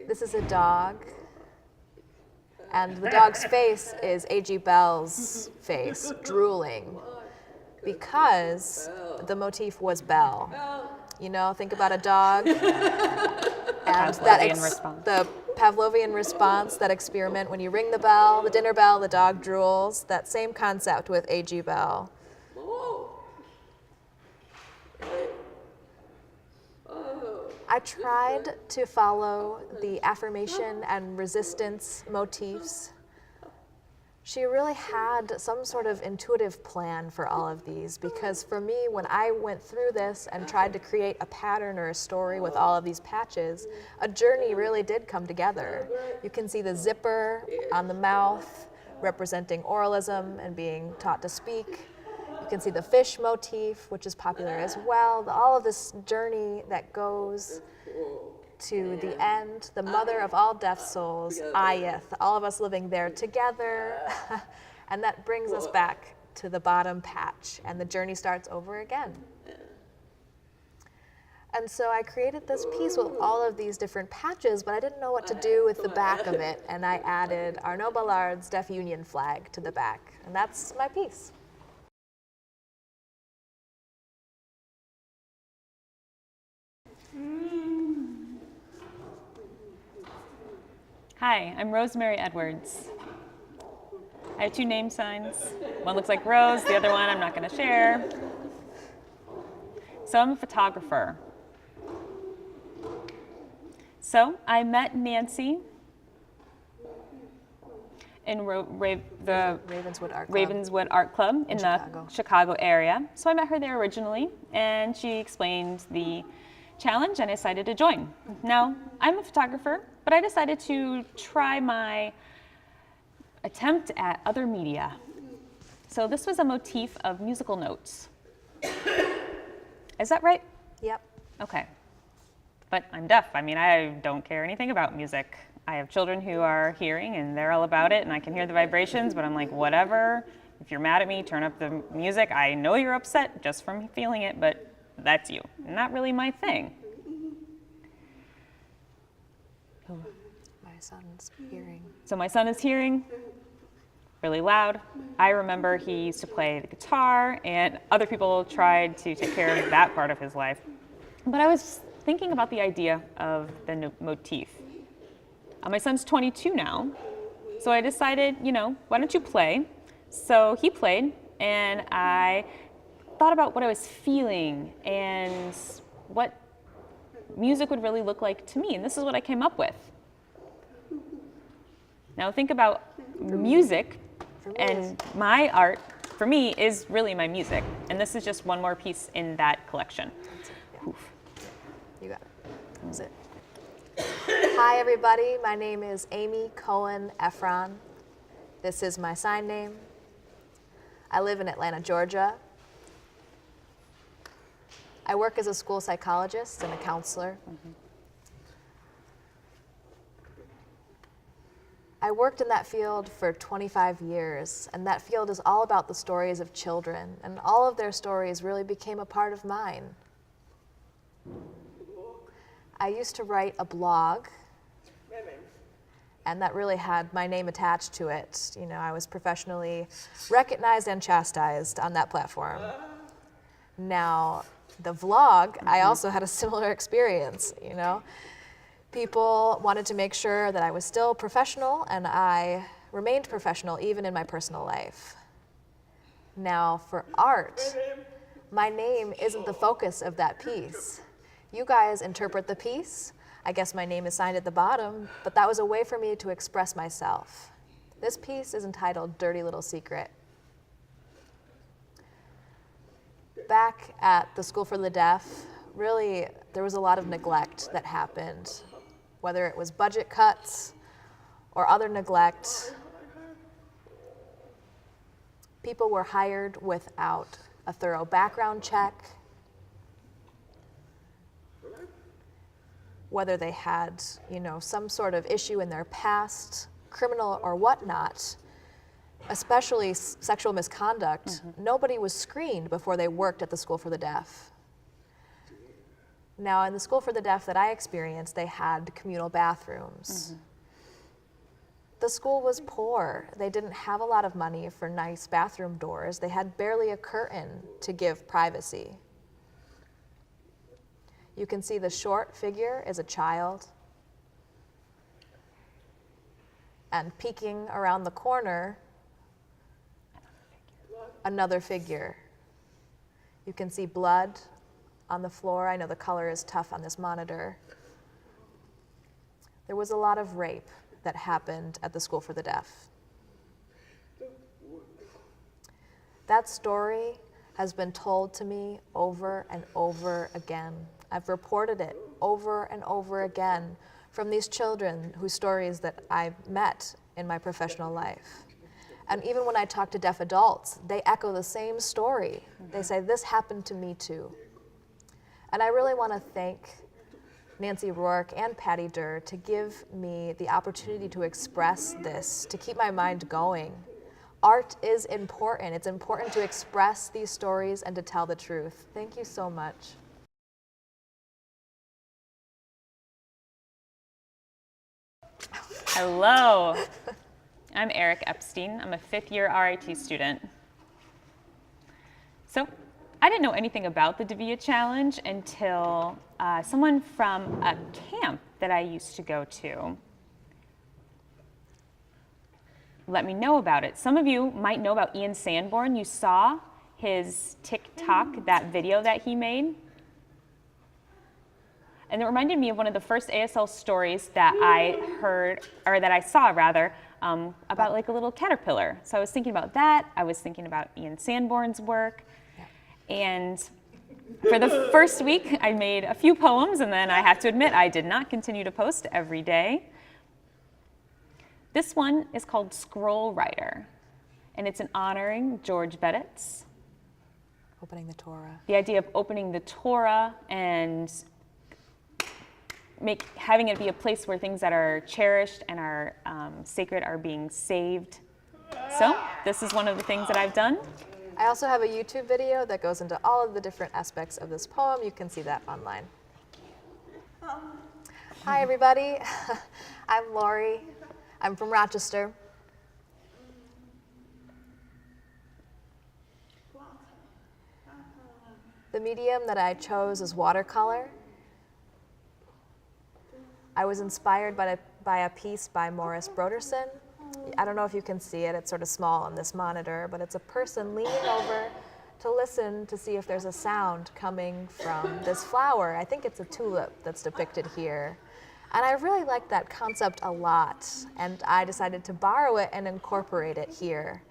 This is a dog. And the dog's face is A.G. Bell's face, drooling, because the motif was Bell. You know, think about a dog and the Pavlovian response, that experiment when you ring the bell, the dinner bell, the dog drools, that same concept with A.G. Bell. I tried to follow the affirmation and resistance motifs. She really had some sort of intuitive plan for all of these, because for me, when I went through this and tried to create a pattern or a story with all of these patches, a journey really did come together. You can see the zipper on the mouth representing oralism and being taught to speak. You can see the fish motif, which is popular as well. All of this journey that goes to the end, the mother of all deaf souls, Ayeth, all of us living there together. And that brings us back to the bottom patch, and the journey starts over again. And so I created this piece with all of these different patches, but I didn't know what to do with the back of it, and I added Arnaud Ballard's Deaf Union flag to the back, and that's my piece. Hi, I'm Rosemary Edwards. I have 2 name signs. One looks like Rose, the other one I'm not going to share. So I'm a photographer. So I met Nancy in the Ravenswood Art Club in the Chicago area. So I met her there originally, and she explained the challenge, and I decided to join. Now, I'm a photographer, but I decided to try my attempt at other media. So this was a motif of musical notes. Is that right? Yep. Okay. But I'm deaf. I mean, I don't care anything about music. I have children who are hearing, and they're all about it, and I can hear the vibrations, but I'm like, whatever. If you're mad at me, turn up the music. I know you're upset just from feeling it, but that's you. Not really my thing. My son's hearing. So my son is hearing really loud. I remember he used to play the guitar, and other people tried to take care of that part of his life. But I was thinking about the idea of the motif. My son's 22 now, so I decided, why don't you play? So he played, and I thought about what I was feeling and what music would really look like to me, and this is what I came up with. Now think about music, and my art, for me, is really my music, and this is just one more piece in that collection. Yeah. You got it. That was it. Hi, everybody. My name is Amy Cohen Efron. This is my sign name. I live in Atlanta, Georgia. I work as a school psychologist and a counselor. I worked in that field for 25 years, and that field is all about the stories of children, and all of their stories really became a part of mine. I used to write a blog, and that really had my name attached to it. I was professionally recognized and chastised on that platform. Now, the vlog, I also had a similar experience, People wanted to make sure that I was still professional, and I remained professional even in my personal life. Now, for art, my name isn't the focus of that piece. You guys interpret the piece. I guess my name is signed at the bottom, but that was a way for me to express myself. This piece is entitled Dirty Little Secret. Back at the School for the Deaf, really, there was a lot of neglect that happened, whether it was budget cuts or other neglect. People were hired without a thorough background check, whether they had, some sort of issue in their past, criminal or whatnot, especially sexual misconduct. Nobody was screened before they worked at the School for the Deaf. Now, in the School for the Deaf that I experienced, they had communal bathrooms. The school was poor. They didn't have a lot of money for nice bathroom doors. They had barely a curtain to give privacy. You can see the short figure is a child. And peeking around the corner, another figure. You can see blood on the floor. I know the color is tough on this monitor. There was a lot of rape that happened at the School for the Deaf. That story has been told to me over and over again. I've reported it over and over again from these children whose stories that I've met in my professional life. And even when I talk to deaf adults, they echo the same story. They say, this happened to me too. And I really want to thank Nancy Rourke and Patty Durr to give me the opportunity to express this, to keep my mind going. Art is important. It's important to express these stories and to tell the truth. Thank you so much. Hello, I'm Eric Epstein. I'm a 5th year RIT student. So I didn't know anything about the DeVia Challenge until someone from a camp that I used to go to let me know about it. Some of you might know about Ian Sanborn. You saw his TikTok, that video that he made. And it reminded me of one of the first ASL stories that I heard, or that I saw rather, about like a little caterpillar. So I was thinking about that. I was thinking about Ian Sanborn's work. And for the first week, I made a few poems, and then I have to admit, I did not continue to post every day. This one is called Scroll Writer, and it's in honoring George Vedetz. Opening the Torah. The idea of opening the Torah and having it be a place where things that are cherished and are sacred are being saved. So this is one of the things that I've done. I also have a YouTube video that goes into all of the different aspects of this poem. You can see that online. Hi, everybody. I'm Lori. I'm from Rochester. The medium that I chose is watercolor. I was inspired by a piece by Morris Broderson. I don't know if you can see it, it's sort of small on this monitor, but it's a person leaning over to listen to see if there's a sound coming from this flower. I think it's a tulip that's depicted here. And I really liked that concept a lot, and I decided to borrow it and incorporate it here.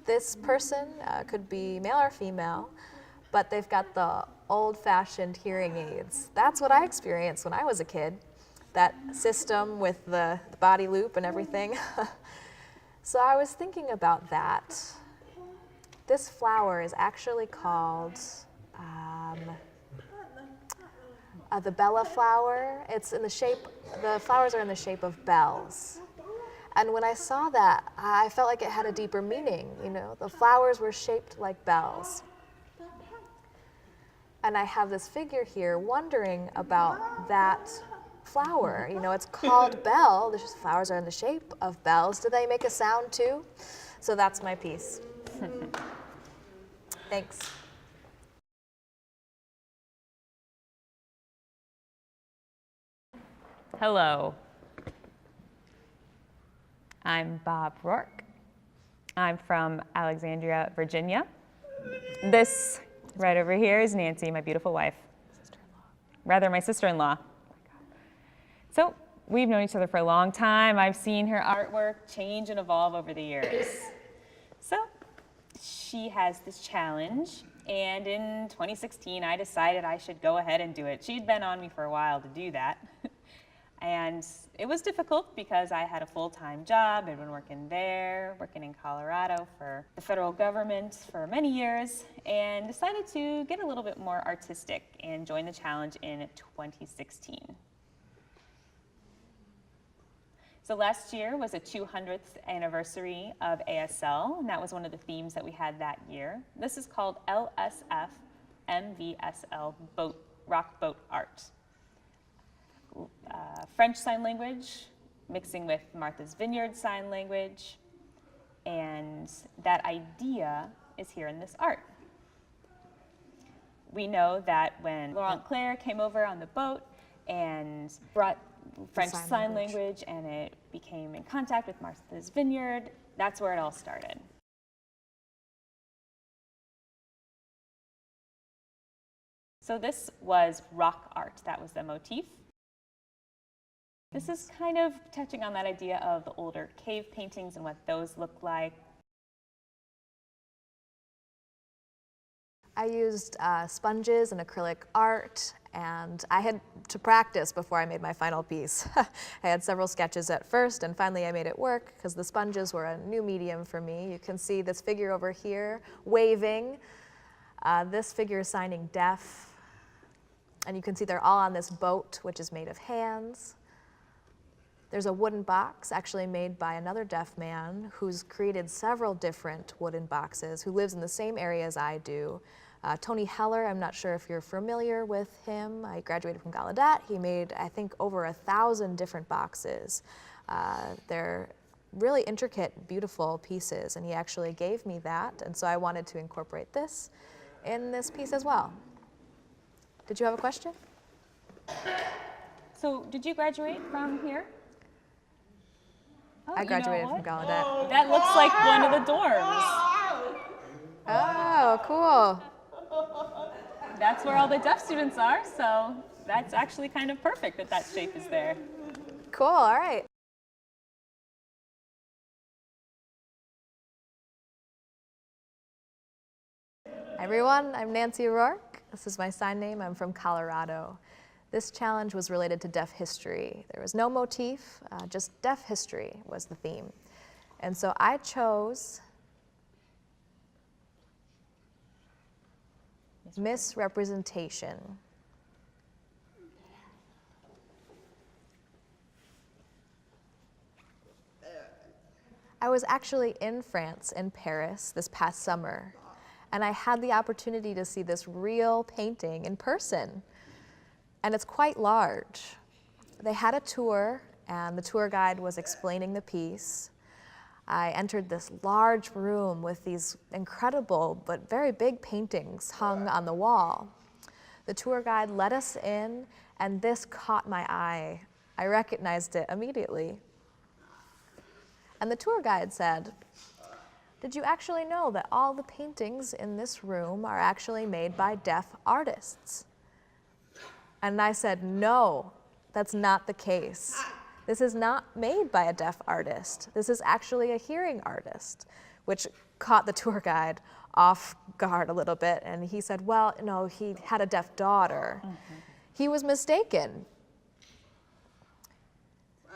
This person could be male or female, but they've got the old-fashioned hearing aids. That's what I experienced when I was a kid, that system with the body loop and everything. So I was thinking about that. This flower is actually called the Bella flower. It's in the shape, the flowers are in the shape of bells. And when I saw that, I felt like it had a deeper meaning, you know? The flowers were shaped like bells. And I have this figure here wondering about that flower. You know, it's called bell. The flowers are in the shape of bells. Do they make a sound too? So that's my piece. Thanks. Hello. I'm Bob Rourke. I'm from Alexandria, Virginia. This right over here is Nancy, my beautiful wife. Rather, my sister-in-law. So we've known each other for a long time. I've seen her artwork change and evolve over the years. So she has this challenge, and in 2016, I decided I should go ahead and do it. She'd been on me for a while to do that. And it was difficult because I had a full-time job. I'd been working there, working in Colorado for the federal government for many years, and decided to get a little bit more artistic and join the challenge in 2016. So last year was a 200th anniversary of ASL, and that was one of the themes that we had that year. This is called LSF MVSL Rock Boat Art. French Sign Language, mixing with Martha's Vineyard Sign Language, and that idea is here in this art. We know that when Laurent Claire came over on the boat and brought French Sign Language and it became in contact with Martha's Vineyard, that's where it all started. So this was rock art, that was the motif. This is kind of touching on that idea of the older cave paintings and what those look like. I used sponges and acrylic art, and I had to practice before I made my final piece. I had several sketches at first, and finally I made it work because the sponges were a new medium for me. You can see this figure over here waving. This figure is signing deaf. And you can see they're all on this boat, which is made of hands. There's a wooden box actually made by another deaf man who's created several different wooden boxes, who lives in the same area as I do. Tony Heller, I'm not sure if you're familiar with him. I graduated from Gallaudet. He made, I think, over 1,000 different boxes. They're really intricate, beautiful pieces, and he actually gave me that, and so I wanted to incorporate this in this piece as well. Did you have a question? So did you graduate from here? Oh, I you know graduated from what? Gallaudet. That looks like one of the dorms. Oh, cool. That's where all the deaf students are, so that's actually kind of perfect that that shape is there. Cool, all right. Hi everyone, I'm Nancy O'Rourke. This is my sign name. I'm from Colorado. This challenge was related to deaf history. There was no motif, just deaf history was the theme. And so I chose misrepresentation. I was actually in France, in Paris, this past summer, and I had the opportunity to see this real painting in person, and it's quite large. They had a tour, and the tour guide was explaining the piece. I entered this large room with these incredible but very big paintings hung on the wall. The tour guide led us in, and this caught my eye. I recognized it immediately. And the tour guide said, "Did you actually know that all the paintings in this room are actually made by deaf artists?" And I said, "No, that's not the case. This is not made by a deaf artist. This is actually a hearing artist," which caught the tour guide off guard a little bit. And he said, "Well, no, he had a deaf daughter." He was mistaken,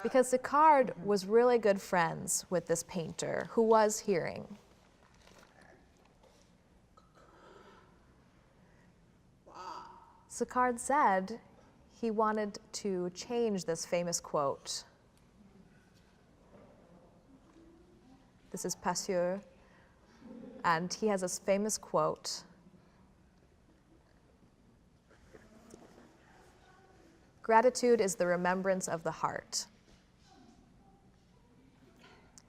because Sicard was really good friends with this painter who was hearing. Sicard said he wanted to change this famous quote. This is Passeur, and he has this famous quote. "Gratitude is the remembrance of the heart."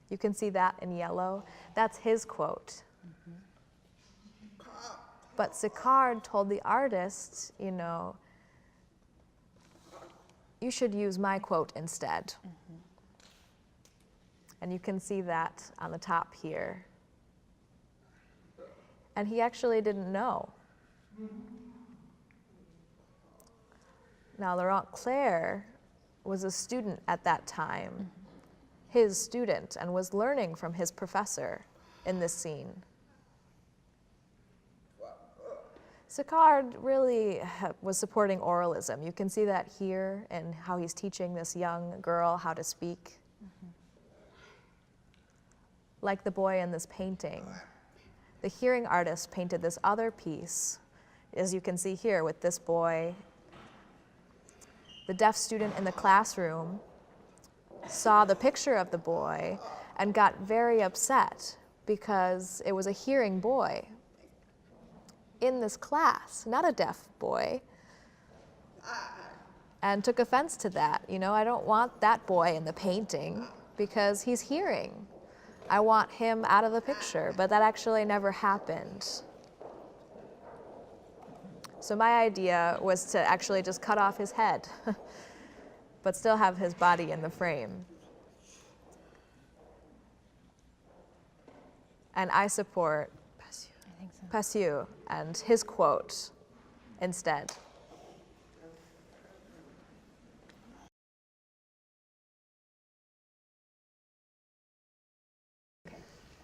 You can see that in yellow. That's his quote. But Sicard told the artist, you know, "You should use my quote instead." And you can see that on the top here. And he actually didn't know. Now, Laurent Clerc was a student at that time, his student, and was learning from his professor in this scene. Sicard really was supporting oralism. You can see that here and how he's teaching this young girl how to speak. Like the boy in this painting, the hearing artist painted this other piece, as you can see here with this boy. The deaf student in the classroom saw the picture of the boy and got very upset because it was a hearing boy in this class, not a deaf boy, and took offense to that. You know, I don't want that boy in the painting because he's hearing. I want him out of the picture, but that actually never happened. So my idea was to actually just cut off his head, but still have his body in the frame. And I support Passeur and his quote instead.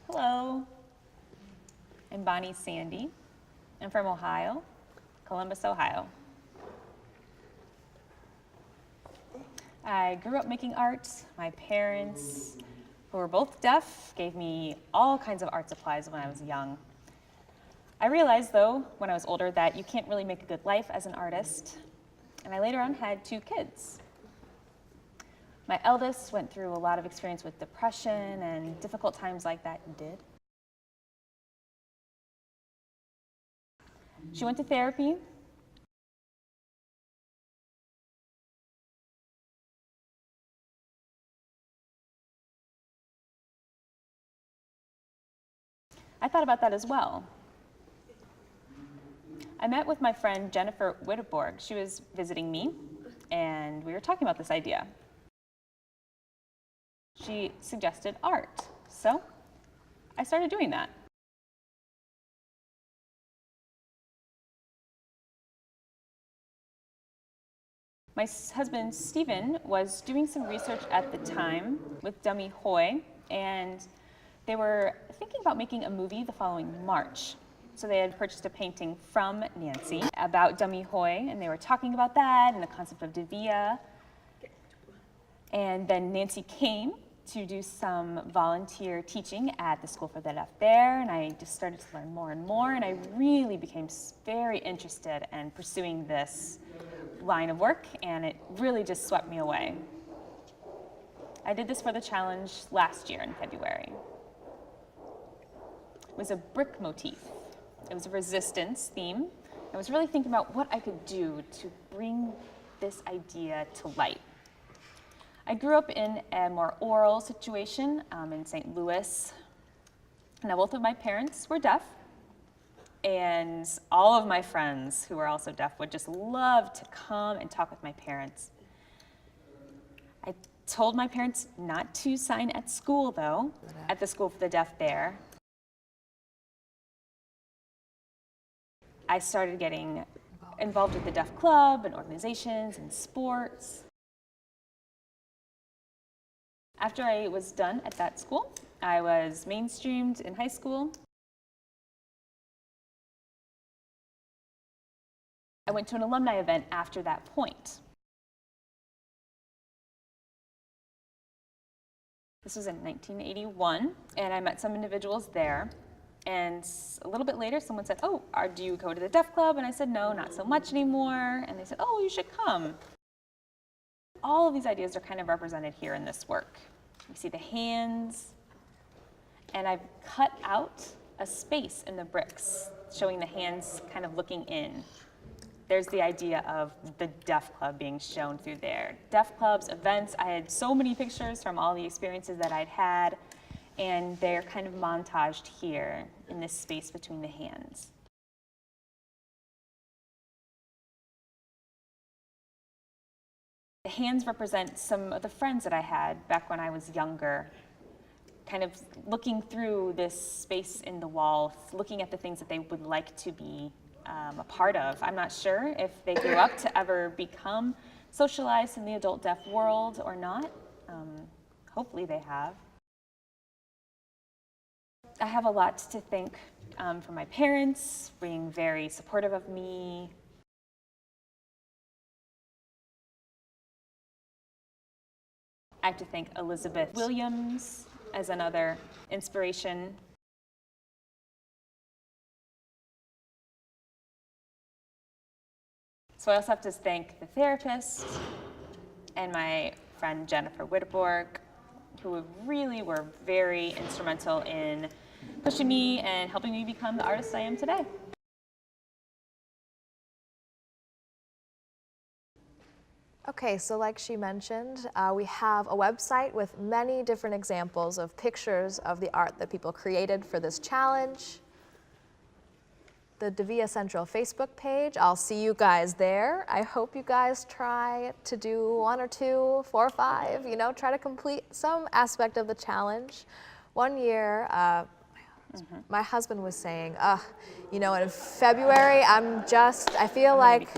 Hello, I'm Bonnie Sandy. I'm from Ohio, Columbus, Ohio. I grew up making art. My parents, who were both deaf, gave me all kinds of art supplies when I was young. I realized, though, when I was older, that you can't really make a good life as an artist, and I later on had 2 kids. My eldest went through a lot of experience with depression and difficult times like that you did. She went to therapy. I thought about that as well. I met with my friend Jennifer Witteborg. She was visiting me, and we were talking about this idea. She suggested art, so I started doing that. My husband, Stephen, was doing some research at the time with Dummy Hoy, and they were thinking about making a movie the following March. So they had purchased a painting from Nancy about Dummy Hoy, and they were talking about that and the concept of DeVia. And then Nancy came to do some volunteer teaching at the School for the Deaf there, and I just started to learn more and more, and I really became very interested in pursuing this line of work, and it really just swept me away. I did this for the challenge last year in February. It was a brick motif. It was a resistance theme. I was really thinking about what I could do to bring this idea to light. I grew up in a more oral situation in St. Louis. Now, both of my parents were deaf, and all of my friends who were also deaf would just love to come and talk with my parents. I told my parents not to sign at school, though, at the School for the Deaf there. I started getting involved with the Deaf Club and organizations and sports. After I was done at that school, I was mainstreamed in high school. I went to an alumni event after that point. This was in 1981, and I met some individuals there. And a little bit later, someone said, "Oh, do you go to the Deaf Club?" And I said, "No, not so much anymore." And they said, "Oh, you should come." All of these ideas are kind of represented here in this work. You see the hands, and I've cut out a space in the bricks, showing the hands kind of looking in. There's the idea of the Deaf Club being shown through there. Deaf clubs, events, I had so many pictures from all the experiences that I'd had, and they're kind of montaged here in this space between the hands. The hands represent some of the friends that I had back when I was younger, kind of looking through this space in the wall, looking at the things that they would like to be a part of. I'm not sure if they grew up to ever become socialized in the adult deaf world or not. Hopefully they have. I have a lot to thank from my parents, being very supportive of me. I have to thank Elizabeth Williams as another inspiration. So I also have to thank the therapist and my friend Jennifer Whitteborg, who really were very instrumental in pushing me and helping me become the artist I am today. Okay, so like she mentioned, we have a website with many different examples of pictures of the art that people created for this challenge. The DeVia Central Facebook page, I'll see you guys there. I hope you guys try to do 1 or 2, 4 or 5, try to complete some aspect of the challenge. One year, my husband was saying, in February, I feel like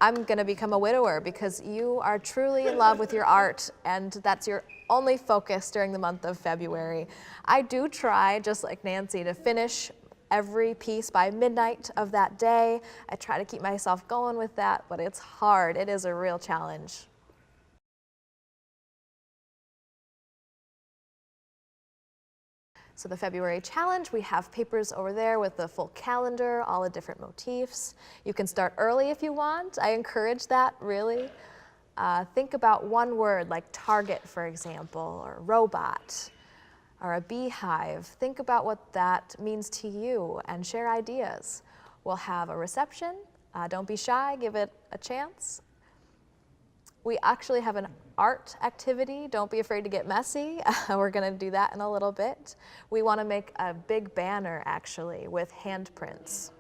I'm gonna become a widower because you are truly in love with your art and that's your only focus during the month of February. I do try, just like Nancy, to finish every piece by midnight of that day. I try to keep myself going with that, but it's hard. It is a real challenge. So the February challenge, we have papers over there with the full calendar, all the different motifs. You can start early if you want. I encourage that, really. Think about one word like target, for example, or robot, or a beehive. Think about what that means to you and share ideas. We'll have a reception. Don't be shy, give it a chance. We actually have an art activity. Don't be afraid to get messy. We're gonna do that in a little bit. We wanna make a big banner actually with handprints.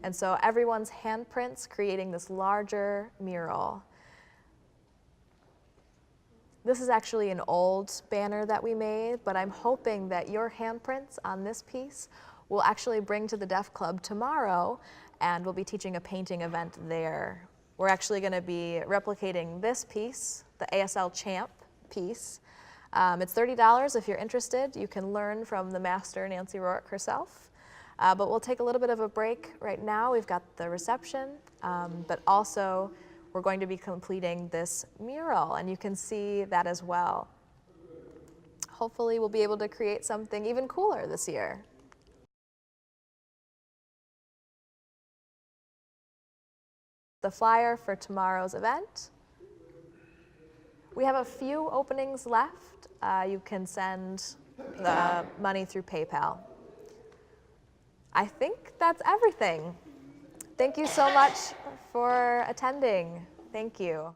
And so everyone's handprints creating this larger mural. This is actually an old banner that we made, but I'm hoping that your handprints on this piece will actually bring to the Deaf Club tomorrow, and we'll be teaching a painting event there. We're actually going to be replicating this piece, the ASL Champ piece. It's $30 if you're interested. You can learn from the master, Nancy Rourke herself. But we'll take a little bit of a break right now. We've got the reception, but also we're going to be completing this mural, and you can see that as well. Hopefully we'll be able to create something even cooler this year. The flyer for tomorrow's event. We have a few openings left. You can send the money through PayPal. I think that's everything. Thank you so much for attending. Thank you.